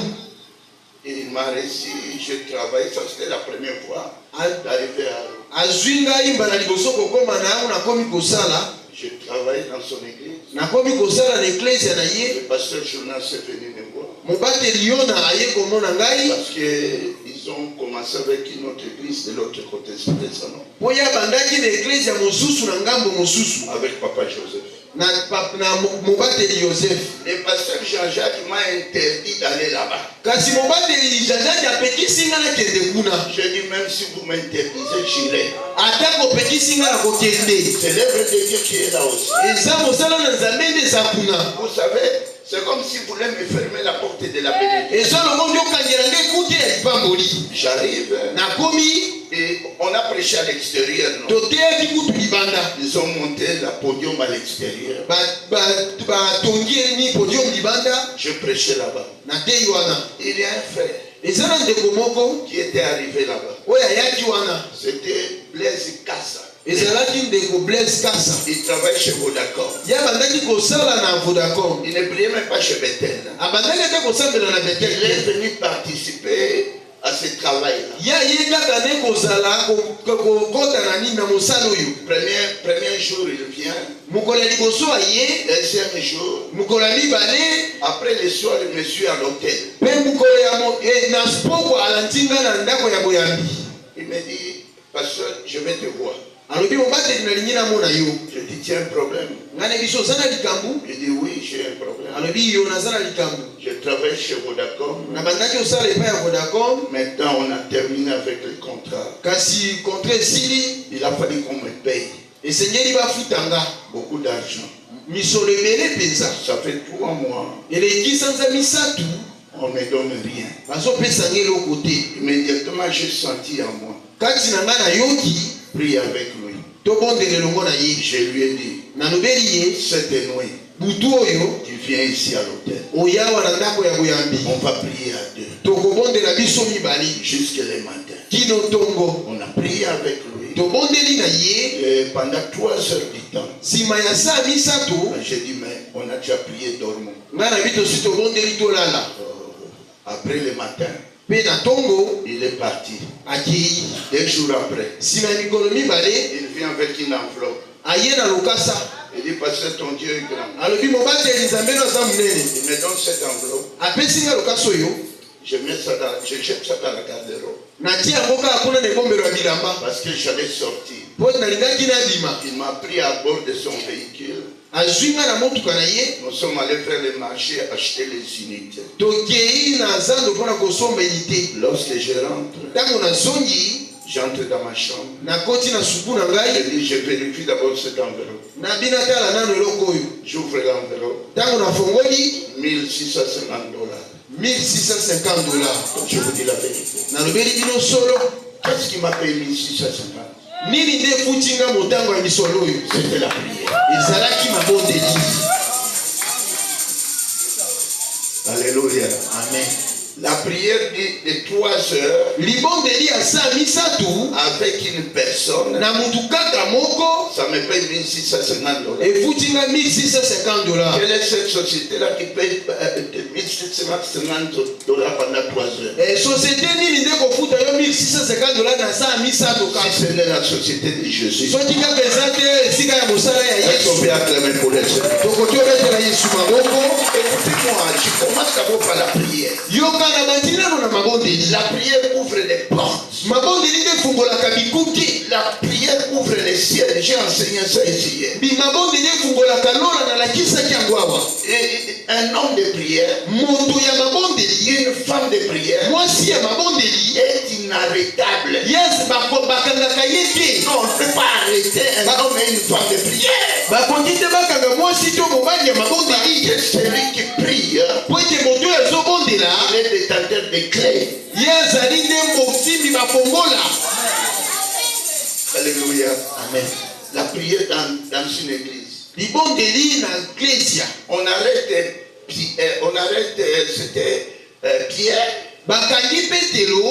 Il m'a reçu, je travaillais, ça c'était la première fois d'arriver à Aru. azwi ngai mbala liboso kokoma na yango nakomi kosala. Je travaillais dans son église. nakomi kosala na eklesia na ye. Le pasteur Jonas est venu me voir. mobateli yona aye komona ngai. Parce qu'ils ont commencé avec une autre église de l'autre côté, c'était ça, non? po ye abandaki na eklesia mosusu na ngambo mosusu. Avec Papa Joseph. na mobateli Joseph. Le pasteur Jean-Jacques m'a interdit d'aller là-bas. kasi mobateli Jean-Jacques apekisi nga nakende kuna. Je dis, même si vous m'interdisez, j'irai. ata kopekisi nga na kokende. C'est l'œuvre de Dieu qui est là aussi. eza mosala na nzambe nde eza kuna. Vous savez, c'est comme si vous voulez me fermer la porte de la bénédiction. eza longo nde okangela ngai kutu ya lipamboli. J'arrive nakomi et on a prêché à l'extérieur. Non? toteyaki kutu libanda. Ils ont monté la podium à l'extérieur. batongi podium libanda. Je prêchais là-bas. natei wana. Il y a un frère eza na ndeko moko qui était arrivé là-bas. oyo ayaki wana. C'était Blaise Kassa. ezalaki ndeko Blaise Kassa. Il travaille chez Vodacom. ye abandaki kosala na Vodacom. Il ne priait même pas chez Bethel. abandaki ate kosambela na Il Bethel. est venu participer à ce travail-là. ye aye kaka nde kozala kokota na nini na mosala oyo. Premier jour, il vient. mokolo ya liboso aye. Deuxième jour. mokolo ya mibale. Après le soir, je me suis à l'hôtel. mpe mokolo ya na spoko alandi nga na ndako ya boyambi. Il me dit, pasteur, je vais te voir. alobi mobateli nalingi namona yo. Je dis, tiens, un problème. nga na biso oza na likambo. Il dit, oui, j'ai un problème. alobi yo naza na likambo. Je travaille chez Vodacom. na bandaki osala epai ya Vodacom. Maintenant, on a terminé avec le contrat. kasi contrat esili. Il a fallu qu'on me paye esengeli bafutanga beaucoup d'argent. misolo ebele mpenza. Ça fait 3 mois. eleki sanza misatu. On ne me donne rien. bazopesa nga eloko te. Immédiatement, j'ai senti en moi. kati na nga nayoki. Prie avec lui. tobondela elongo na ye. Je lui ai dit, nalobeli ye. cette nuit, butu oyo. tu viens ici à l'hôtel. oyawa na ndako ya boyambi. On va prier à deux. tokobondela biso mibali. Jusqu'à le matin. kino ntongo. On a prié avec lui. tobondeli na ye. Et pendant 3 heures du temps, nsima ya saa misatu. j'ai dit, mais on a déjà prié, dormons. nga na bito si tobondeli tolala. Après le matin, mpe na ntongo. il est parti. akei. 2 jours après, nsima ya mikolo mibale. il vient avec une enveloppe. aye na lokasa. Il dit, pasteur, ton Dieu est grand. alobi mobateli nzambe no aza monene. Il me donne cette enveloppe. apesi nga lokasa oyo. Je jette ça dans la garde-robe. natia yango kaka kuna na ebombelo ya bilamba. Parce que j'allais sortir. mpo nalingaki nabima. Il m'a pris à bord de son véhicule. azwi nga na motuka na ye. Nous sommes allés faire le marché, acheter les unités. tokei na zando mpona kosomba unité. Lorsque je rentre, ntango nazongi. j'entre dans ma chambre. nakoti na suku na Je ngai. dis, je vérifie d'abord cette enveloppe. nabina tala nano eloko oyo. J'ouvre l'enveloppe. ntango nafongoli. $1,650. $1,650. Je vous dis la vérité. nalobeli bino solo. Qu'est-ce qui m'a payé 1,650? nini nde efuti nga motango ya misolo oyo. C'était la prière. ezalaki mabondeli. Alléluia. amen. La prière de 3 heures libondeli asa misatu avec une personne, na mutu kaka moko ça me paye $1,650. efutinga $1,650. Quelle est cette société-là qui paye $1,650 pendant 3 heures? Société nini nde kofuta yo $1,650 na saa misatu Si kaka? ce n'est la société de Jésus, Soki kaka eza te esika ya mosala ya est-ce qu'on Yesu. peut acclamer pour les Seigneur? Tokoki obetela Yesu maboko. Écoutez-moi, je commence d'abord par la prière. Yoka na bandinano na mabondeli. La prière ouvre les portes. Mabondeli nde fungolaka bikuke. La prière ouvre les ciels. J'ai enseigné ça ici hier. Bimabondeli efungolaka lola na lakisaki yango awa. Et un homme de prière, Moto ya mabondeli, une femme de prière mwasi ya mabondeli, est inarrêtable. yes bakangaka ye te. Non, on ne peut pas arrêter un homme et une femme de prière. Bakoki te bakanga mwasi to mobali ya Parce mabondeli. que celui qui prie, Po ete moto oyo azobondela, il est détenteur de clés. ye azali nde mosimbi bafongola. Alléluia. Amen. La prière dans une église. Libondeli na iglesia. On arrête, c'était Pierre. Bakangi Petelo,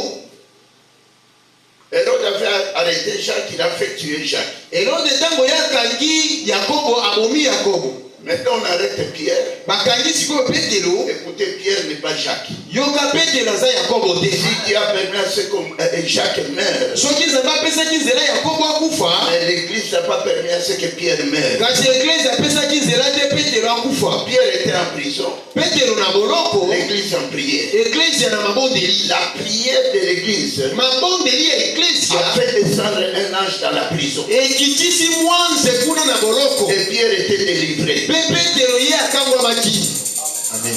Hérode avait arrêté Jacques, il a fait tuer Jacques. Herode ntango yakangi Yakobo abomi Yakobo. Maintenant on arrête Pierre. Bakangi sikoyo Petelo, Écoutez, Pierre n'est pas Jacques. yoka Petelo aza Yakobo te. Si Dieu a permis à ce que Jacques meure, Soki nzambe apesaki nzela Yakobo akufa, mais l'église n'a pas permis à ce que Pierre meure. kasi eglise apesaki nzela te Petelo akufa. Pierre était en prison, Petelo na boloko, l'église en prière. eglise na mabondeli. La prière de l'église Mabondeli ya eglise a fait descendre un ange dans la prison. ekitisi mwanze kuna na boloko. Et Pierre était délivré. Pe Petelo ye akangwamaki. Amen.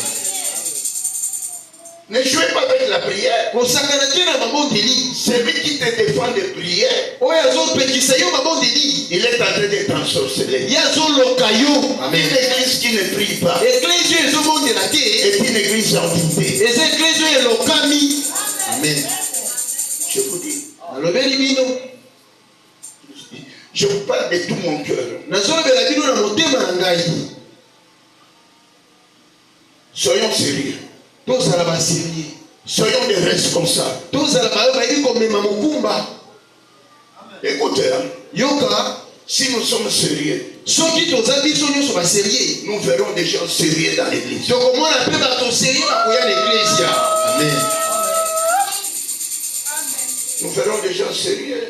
Ne jouez pas avec la prière. Kosakana te na mabondeli. Celui qui te défend de prière, Oyo azopekisa yo mabondeli, il est en train de t'ensorceler. ye azoloka yo. Une église qui ne prie pas Eglise oyo ezobondela te, est une église envoûtée. eza eglise oyo elokami. Amen. Je vous dis, Nalobeli bino, je vous parle de tout mon cœur. nazolobela bino na motema na ngai. Soyons sérieux. Tozala baserie, Soyons des responsables. tozala bayo bayebi komema mokumba. Écoutez, hein, Yoka, si nous sommes sérieux, soki toza biso nyonso baserie, nous verrons des gens sérieux dans l'église. tokomona mpe bato serie bakoya na eglise. Amen. Nous verrons des gens sérieux.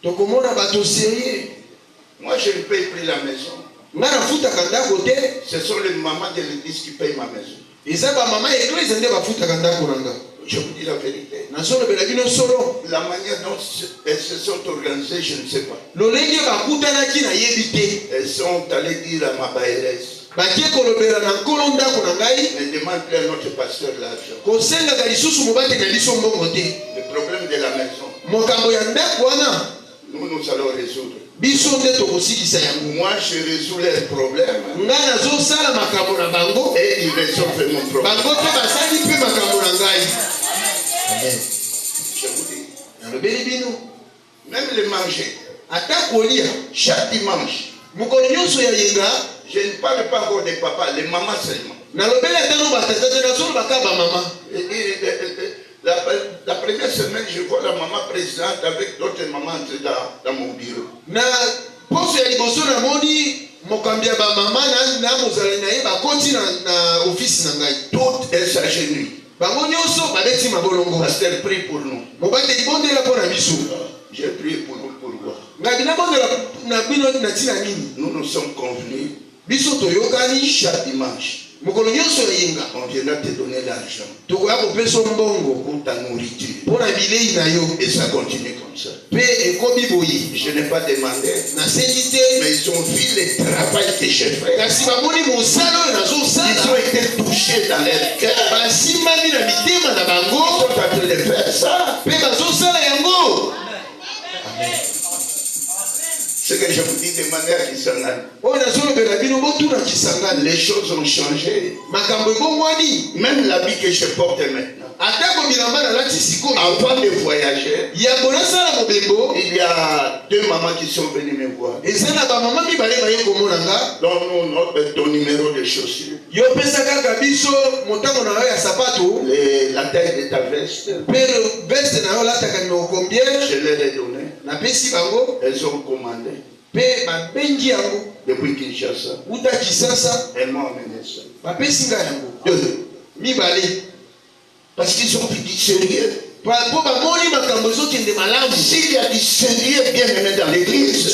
Tokomona bato serie. Moi, je ne paye plus la maison. Nga nafutaka ndako te, Ce sont les mamans de l'église qui payent ma maison. eza bamama ya eglise nde bafutaka ndako na nga. Je vous dis la vérité. Nazolobela bino solo, La manière dont elles se sont organisées, je ne sais pas. lolenge bakutanaki nayebi te. Elles sont allées dire à ma baïresse, bakie kolobela na nkolo ndako na ngai, ne demande plus à notre pasteur l'argent. kosengaka lisusu mobateka biso mbongo te. Le problème de la maison, Mokambo ya ndako wana, nous allons résoudre. biso nde tokosilisa yango. Moi, je résous leurs problèmes Nga nazosala makambo na bango, et ils résolvent mon problème. bango mpe basali mpe makambo na ngai. Amen. Je vous dis, Nalobeli bino, même le manger, ata kolia, chaque dimanche, mokolo nyonso ya yenga, je ne parle pas encore des papas, les mamans seulement. nalobeli atano batata te, nazolobaka bamama. La première semaine, je vois la maman présidente avec d'autres mamans dans mon bureau. Na poso ya liboso namoni mokambi ya bamama na mozali na ye bakoti na ofisi na ngai. Toutes elles s'agenouillent. Bango nyonso babeti mabolongo. Pasteur prie pour nous. Mobateli bondela mpo na biso. J'ai prié pour nous pourquoi? Ngai bina bondela na bino na tina nini? Nous nous sommes convenus Biso toyokani chaque dimanche. mokolo nyonso ya yenga. On viendra te donner l'argent Tokoya kopesa mbongo pour ta nourriture. mpo na bilei na yo. Et ça continue comme ça. Mpe ekomi boye. Je n'ai pas demandé, Nasengi te, mais ils ont vu le travail que j'ai fait. kasi bamoni mosala oyo Ils nazosala. ont été touchés dans leur cœur. Basimbami na mitema na Ils bango, sont en train de faire ça. mpe bazosala yango. Ce que je vous dis de manière qui s'en a. Oyo nazolobela bino botuna kisangani. Les choses ont changé. Makambo ebongwani. Même l'habit que je porte maintenant. Avant de voyager, il y a 2 mamans qui sont venues me voir. Donne ton numéro de chaussures. La taille de ta veste. Je leur ai donné. Elles ont commandé. Depuis Kinshasa. Elles m'ont amené ça. Parce qu'ils ont pris du sérieux. S'il y a du sérieux bien aimé dans l'église,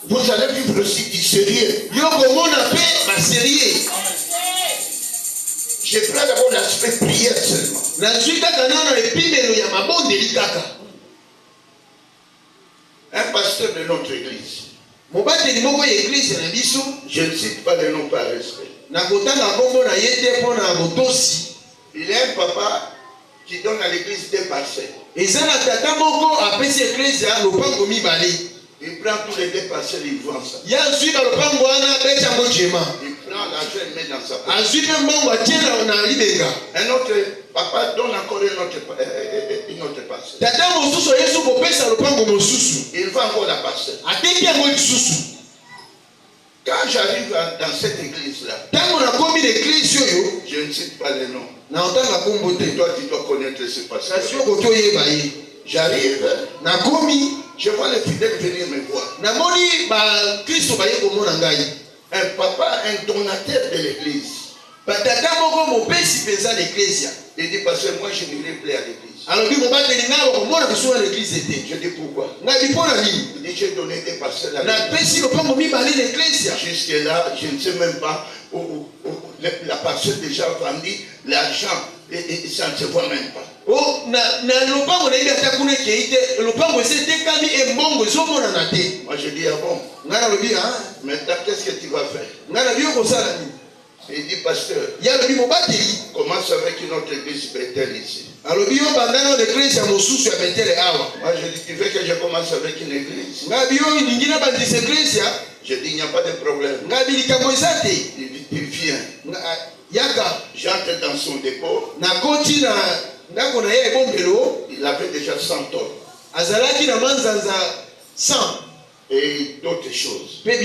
vous allez vivre aussi du sérieux. Je prends d'abord l'aspect prière seulement. Un pasteur de notre église, je ne cite pas le nom par respect. Il y a un papa qui donne à l'église 2 parcelles. Il prend tous les 2 parcelles, il vend ça. Il prend l'argent et met dans sa poche. Un autre papa donne encore une autre parcelle. Il vend encore la parcelle. Quand j'arrive dans cette église-là, je ne cite pas les noms. Et toi, tu dois connaître ce passage. J'arrive, je vois les fidèles venir me voir. Un papa, un donateur de l'église. Il dit, parce que moi je n'irai plus à l'église. Je dis pourquoi? Il dit, j'ai donné des parcelles à l'église. Jusque là, je ne sais même pas où la parcelle déjà vendue, l'argent, et ça ne se voit même pas. Moi je dis, ah bon? Maintenant, qu'est-ce que tu vas faire? Il dit, pasteur, commence avec une autre église Bethel ici. Moi je dis, tu veux que je commence avec une église? Je dis, il n'y a pas de problème. Il dit, tu viens. J'entre dans son dépôt. Il avait déjà 100 tonnes. Et d'autres choses. Il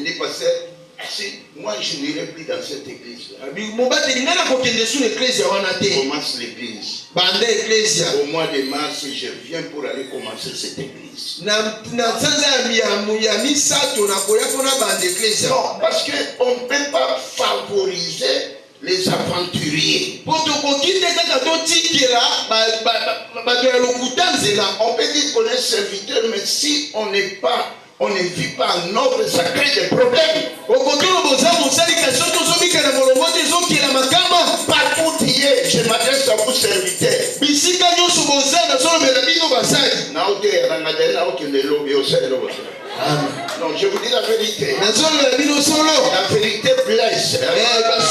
dit, pasteur, si moi je n'irai plus dans cette église-là, commence l'église. Au mois de mars, je viens pour aller commencer cette église. Non, parce qu'on ne peut pas favoriser les aventuriers. On peut dire qu'on est serviteur, mais si on ne vit pas en ordre, ça crée des problèmes. Partout où tu es, je m'adresse à vous serviteurs. Non, je vous dis la vérité. La vérité blesse. Elle a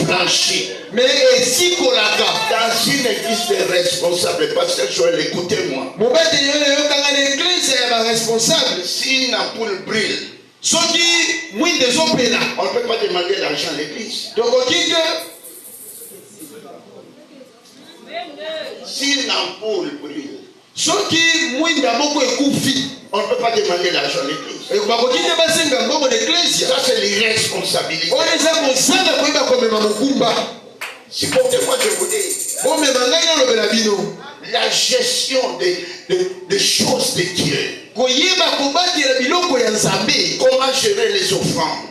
franchi. Dans une église de responsables, pasteur Joël, écoutez-moi. Si une ampoule brûle, on ne peut pas demander l'argent à l'église. Si une ampoule brûle, on ne peut pas demander l'argent à l'église. Ça, c'est l'irresponsabilité. Supportez-moi, je vous dis. La gestion des choses de Dieu. Comment gérer les offrandes?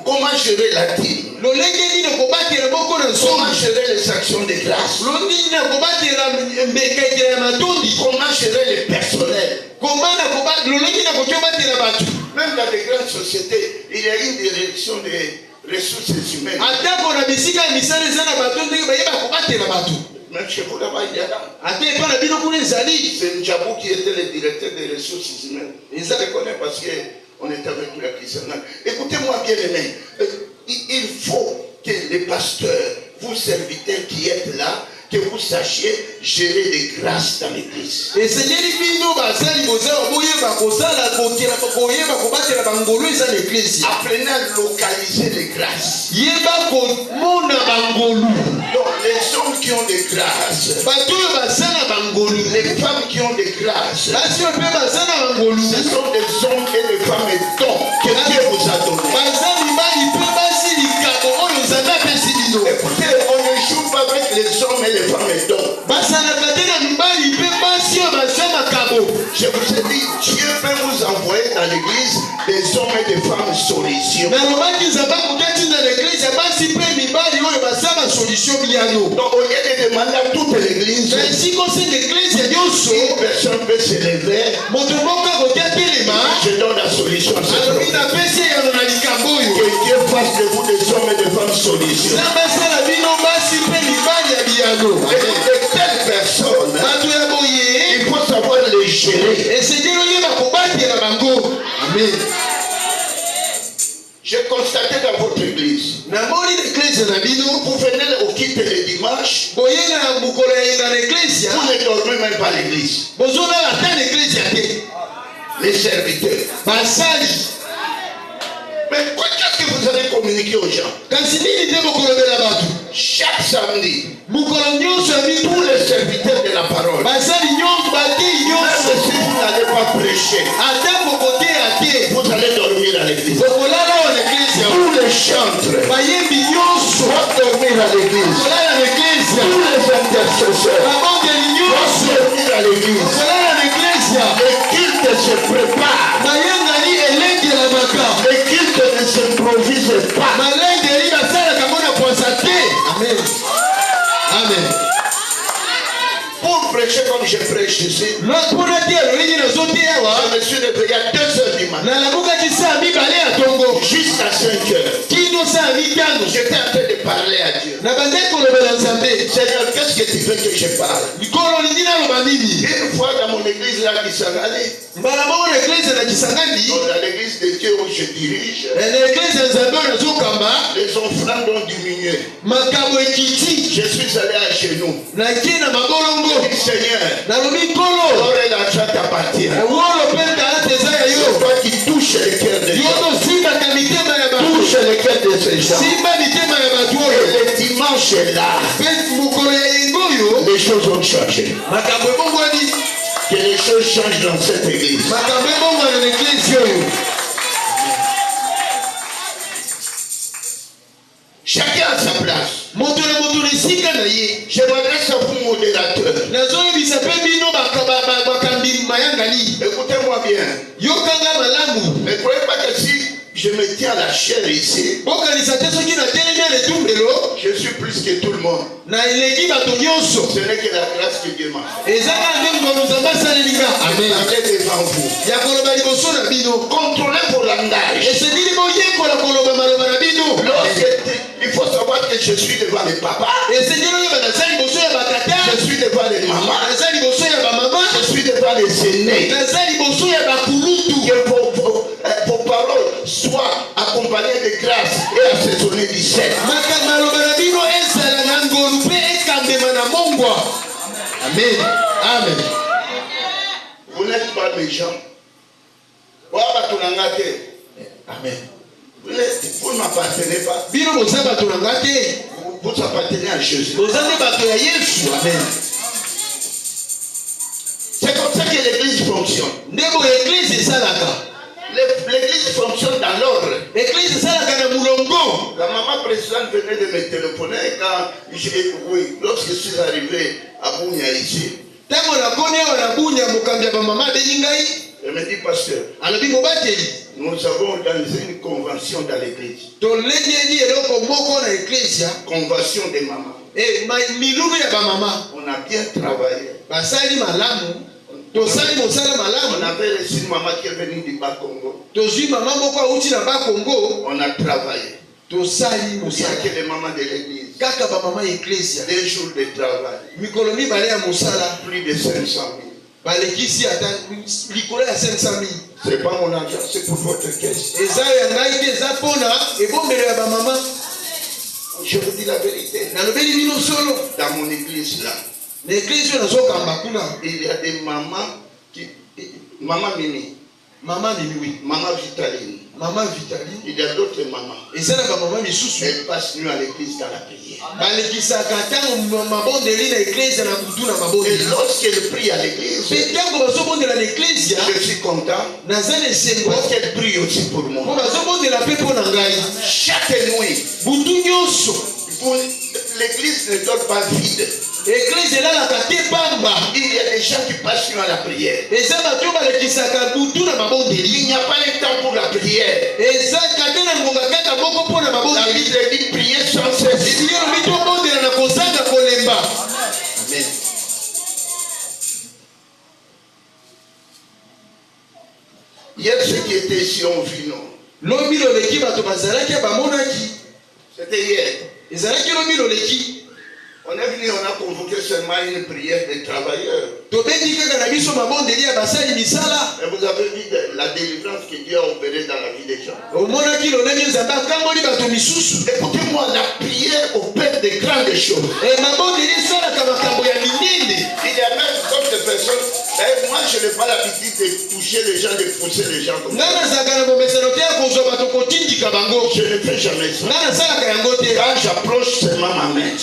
Comment gérer la dîme? Comment gérer les actions de grâce? Comment gérer les personnels? Même dans les grandes sociétés, il y a une direction des ressources humaines. Même chez vous là-bas, il y a là. C'est Njabou qui était le directeur des ressources humaines. Je le connais parce qu'on est avec lui à Christiana. Écoutez-moi bien aimé. Il faut que les pasteurs, vous serviteurs qui êtes là, que vous sachiez gérer les grâces dans l'église. Et Seigneur, Apprenez à localiser les grâces. Donc, les hommes qui ont des grâces, les femmes qui ont des grâces, ce sont des hommes et des femmes et dons que Dieu vous a donnés. Écoutez, on ne joue pas avec les hommes et les femmes et dons. Je vous ai dit, Dieu peut vous envoyer dans l'église des hommes et des femmes solutions. Donc au lieu de demander à toute l'église, une personne peut se lever, je donne la solution à ce problème. Que Dieu fasse de vous des hommes et des femmes solutions. Et de telles personnes, il faut savoir les gérer. Amen. J'ai constaté dans votre église, vous venez au quitter le dimanche, vous ne dormez même pas à l'église. Les serviteurs. Mais qu'est-ce que vous allez communiquer aux gens? Chaque samedi, tous les serviteurs de la parole, même si vous n'allez pas prêcher, vous allez dormir à l'église. Tous les chantres vont dormir à l'église. Tous les intercesseurs vont dormir à l'église. Le culte se prépare. Le culte ne s'improvise pas. Amen. Amen. Pour prêcher comme je prêche ici, je me suis réveillé à 2h du matin. Jusqu'à 5h. J'étais en train de parler à Dieu. Seigneur, qu'est-ce que tu veux que je parle? Une fois dans mon église là qui Kisangani, dans l'église de Dieu où je dirige, les offrandes ont diminué. Je suis allé à genoux. Seigneur, alors l'argent t'appartient. C'est toi qui touche le cœur des gens. Touche le cœur de ces gens. Et le dimanche est là. Les choses ont changé. Que les choses changent dans cette église. Chacun à sa place. Je m'adresse à vous, modérateur. Écoutez-moi bien. Ne croyez pas que si je me tiens à la chair ici, je suis plus que tout le monde. Ce n'est que la grâce que Dieu m'a fait. Parlez devant vous. Contrôlez vos langages. Il faut savoir que je suis devant les papas. Je suis devant les mamans. Je suis devant les aînés. Que vos paroles soient accompagnées de grâce et assaisonnées du sel. Amen. Amen. Vous n'êtes pas méchants. Amen. Vous ne m'appartenez pas. Vous appartenez à Jésus. Amen. C'est comme ça que l'église fonctionne. L'église fonctionne dans l'ordre. La maman présidente venait de me téléphoner quand lorsque je suis arrivé à Bounia ici. Elle me dit, pasteur, nous avons organisé une convention dans l'église. Convention des mamans. On a bien travaillé. On avait reçu une maman qui est venue du Bas-Congo. On a travaillé. Il y a que les mamans de l'église. 2 jours de travail. Plus de 500 000. C'est pas mon argent, c'est pour votre caisse. Je vous dis la vérité. Dans mon église là, l'église il y a des mamans qui. Maman Mimi. Maman Mimi, oui. Maman Vitaline. Maman Vitaline. Il y a d'autres mamans. Et ça, la maman Missoussou. Elle passe nuit à l'église dans la prière. Et lorsqu'elle prie à l'église, je suis content. Parce qu'elle prie aussi pour moi. Chaque nuit, l'église ne dort pas vide. Il y a des gens qui passent à la prière. Il n'y a pas de temps pour la prière. La Bible dit prier sans cesse. Amen. Hier, ceux qui étaient ici ont vu, non? C'était hier. On est venu, on a convoqué seulement une prière des travailleurs. Et vous avez vu la délivrance que Dieu a opérée dans la vie des gens. Écoutez-moi, la prière opère de grandes choses. Il y a même d'autres personnes. Moi, je n'ai pas l'habitude de toucher les gens, de pousser les gens comme ça. Je ne fais jamais ça. Quand j'approche seulement ma main,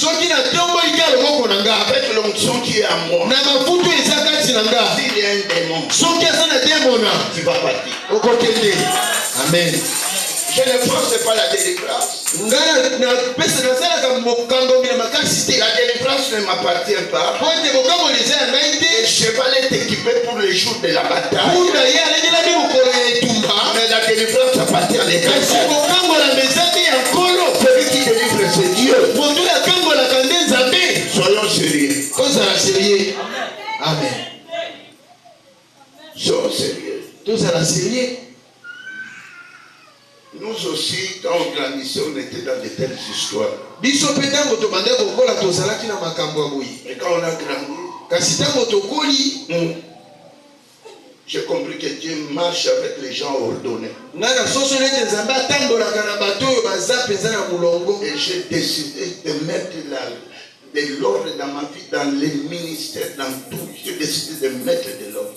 avec l'onction qui est à moi, s'il y a un démon, tu vas partir. Amen. Je ne force pas la délivrance. La délivrance ne m'appartient pas. Le cheval est équipé pour les jours de la bataille. Mais la délivrance appartient à l'État. Celui qui délivre, c'est Dieu. Soyons sérieux. Amen. Soyons sérieux. Nous aussi, quand on grandissait, on était dans de telles histoires. Et quand on a grandi, j'ai compris que Dieu marche avec les gens ordonnés. Et j'ai décidé de mettre de l'ordre dans ma vie, dans les ministères, dans tout. J'ai décidé de mettre de l'ordre.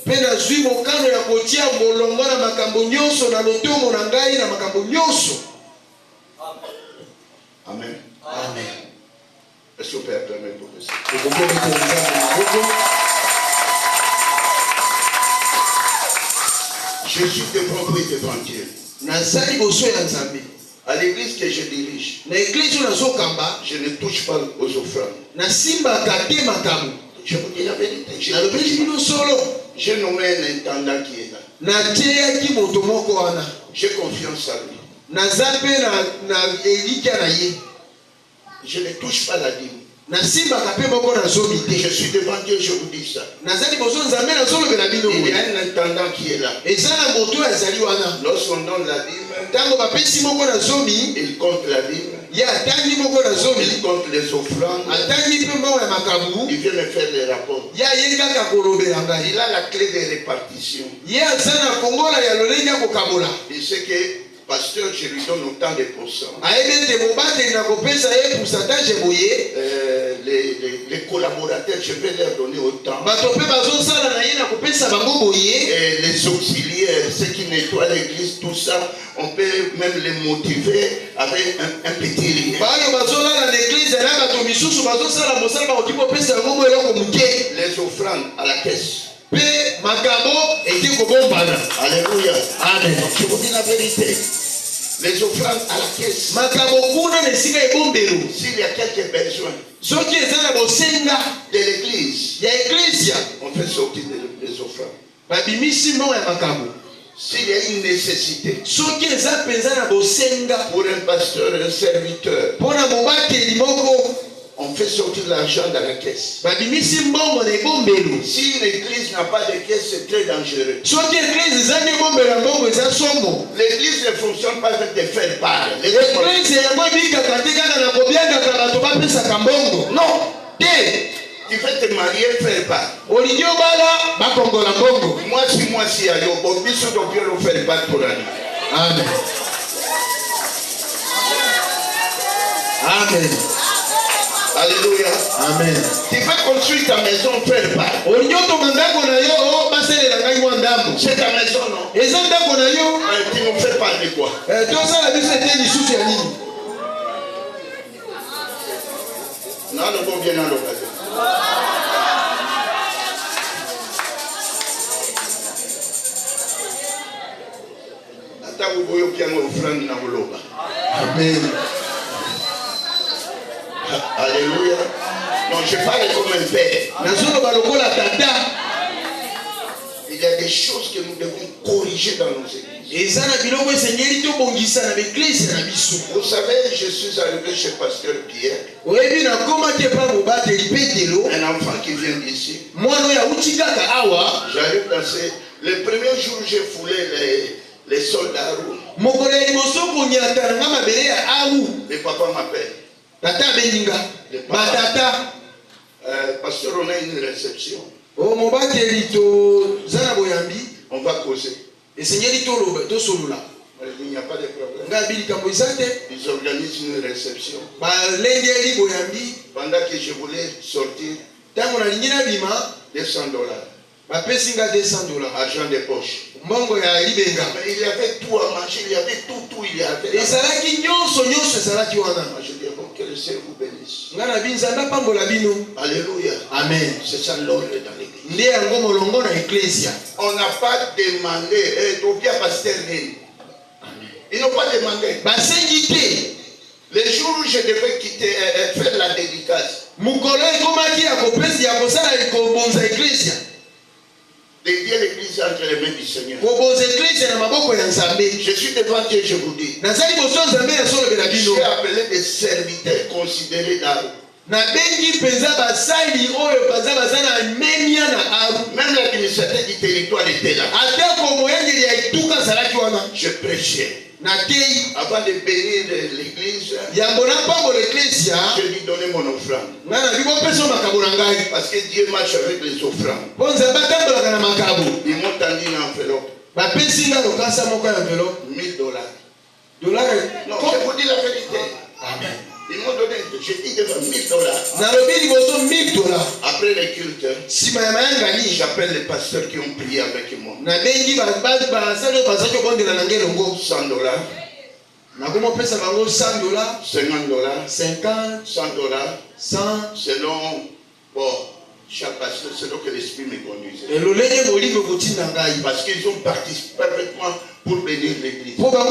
Amen. Amen. Est-ce que vous pouvez acclamer pour ça? Je suis devant vous et devant Dieu. À l'église que je dirige, je ne touche pas aux offrandes. Je vous dis la vérité. J'ai nommé un intendant qui est là. J'ai confiance à lui. Je ne touche pas la dîme. Je suis devant Dieu, je vous dis ça. Il y a un intendant qui est là. Lorsqu'on donne la dîme, il compte la dîme, il compte les offrandes, il vient me faire des rapports. Il a la clé de répartition. Il sait que pasteur, je lui donne autant de pourcents. Les collaborateurs, je vais leur donner autant. Et les auxiliaires, ceux qui nettoient l'église, tout ça, on peut même les motiver avec un petit rien. Les offrandes à la caisse. Alléluia. Amen. Je vous dis la vérité. Les offrandes à la caisse. S'il y a quelques besoins de l'église, on fait sortir les offrandes. S'il y a une nécessité pour un pasteur, un serviteur, on fait sortir l'argent dans la caisse. Si l'église n'a pas de caisse, c'est très dangereux. L'église ne fonctionne pas avec des faire-part. Non. Tu veux te marier, faire part. Moi, si, ayo, bon, bisous, donc, je vais faire part pour aller. Amen. Amen. Alléluia. Amen. Tu veux construire ta maison, faire pas. C'est ta maison, non? Tu nous fais parler quoi? Non, le bon bien dans l'occasion. Attends, vous voyez bien offrande dans le loba. Amen. Alléluia. Non, je parle comme un père. Il y a des choses que nous devons corriger dans nos églises. Vous savez, je suis arrivé chez Pasteur Pierre. Un enfant qui vient d'ici. J'arrive dans ces... Le premier jour, j'ai foulé les soldats rouges. Le papa m'appelle. Pasteur, on a une réception. On va causer. Il n'y a pas de problème. Ils organisent une réception. Pendant que je voulais sortir, $200. Argent de poche. Mais il y avait tout à manger, il y avait tout, il y avait. Je dis, bon, que le Seigneur vous bénisse. Alléluia. Amen. C'est ça l'ordre dans l'église. On n'a pas demandé, ils n'ont pas demandé. Le jour où je devais quitter, faire la dédicace, dédier l'église entre les mains du Seigneur. Je suis devant Dieu, je vous dis. Je suis appelé des serviteurs considérés d'Aaron. Même l'administrateur du territoire était là. Je prêchais. Avant de bénir l'église, je lui donnais mon offrande. Parce que Dieu marche avec les offrandes. Ils m'ont tendu une enveloppe. $1000. Non, je vous dis la vérité. Amen. Ils m'ont donné, j'ai dit devant $1000. Après les cultes, j'appelle les pasteurs qui ont prié avec moi. $100. $50. $100. Selon, bon, chaque pasteur, selon que l'esprit me conduisait. Parce qu'ils ont participé parfaitement pour bénir l'église. Papa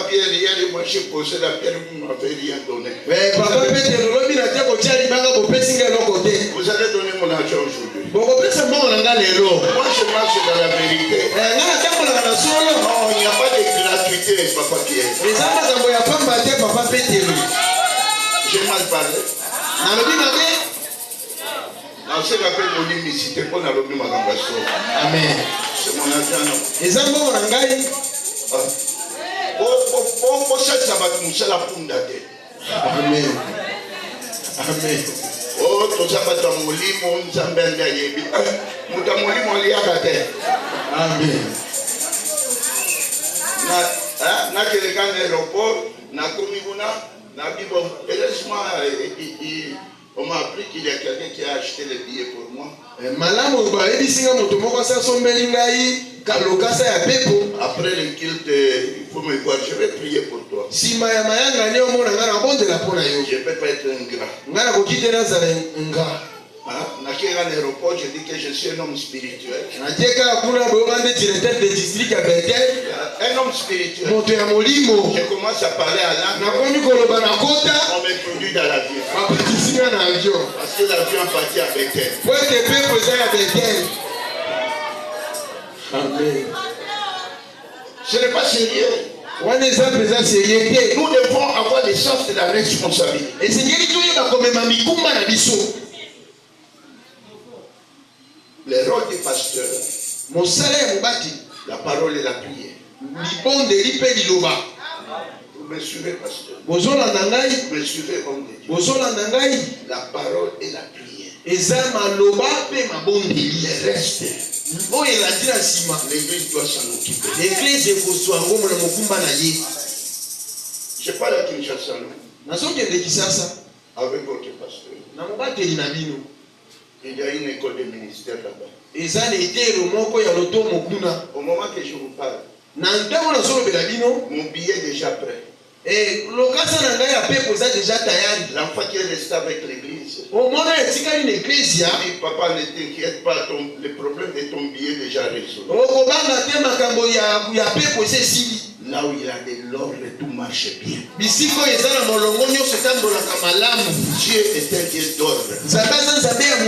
Pierre, hier, moi j'ai posé la pierre, vous ne m'avez rien donné. Vous allez donner mon argent aujourd'hui. Moi je marche dans la vérité. Non, il n'y a pas de gratuité, Papa Pierre. J'ai mal parlé. Non, c'est l'appel mon unicité pour la lobby Magambasso. Amen. C'est mon argent. Amen. Amen. Oh, tout ça va dans mon lit, mon zambé d'ailleurs. Mon lit à la terre. Amen. Na quelqu'un à l'aéroport, na comibuna, na bibo. Heureusement, on m'a appris qu'il y a quelqu'un qui a acheté les billets pour moi. Après le culte, il faut me voir, je vais prier pour toi. Je ne peux pas être ingrat. Dans l'aéroport, je dis que je suis un homme spirituel. Un homme spirituel. Je commence à parler à l'âme. On me produit dans l'avion. Parce que l'avion appartient à Bethel. Amen. Ce n'est pas sérieux. Nous devons avoir le sens de la responsabilité. Le rôle du pasteur, la parole et la prière. Vous me suivez, pasteur. Vous me suivez, homme de Dieu. La parole et la prière. Le reste, l'église doit s'en occuper. C'est pas la Kinshasa, non? nazokende Kisasa Avec votre pasteur. na mobateli na bino. Il y a une école de ministère là-bas. Eza na etelo moko ya lotomo kuna. Au moment que je vous parle, Na ntango nazolobela bino, mon billet est déjà prêt. lokasa na ngai ya pepo eza deja tayari. L'enfant qui est resté avec l'église. Omona etikali na eklezia. Il dit, papa, ne t'inquiète pas, le problème de ton billet est déjà résolu. Okobanga te makambo ya pepo eza esili. Là où il y a de l'ordre, tout marche bien. Bisiko eza na molongo nyonso etambolaka malamu. Dieu est un Dieu d'ordre. Nzambe aza Nzambe ya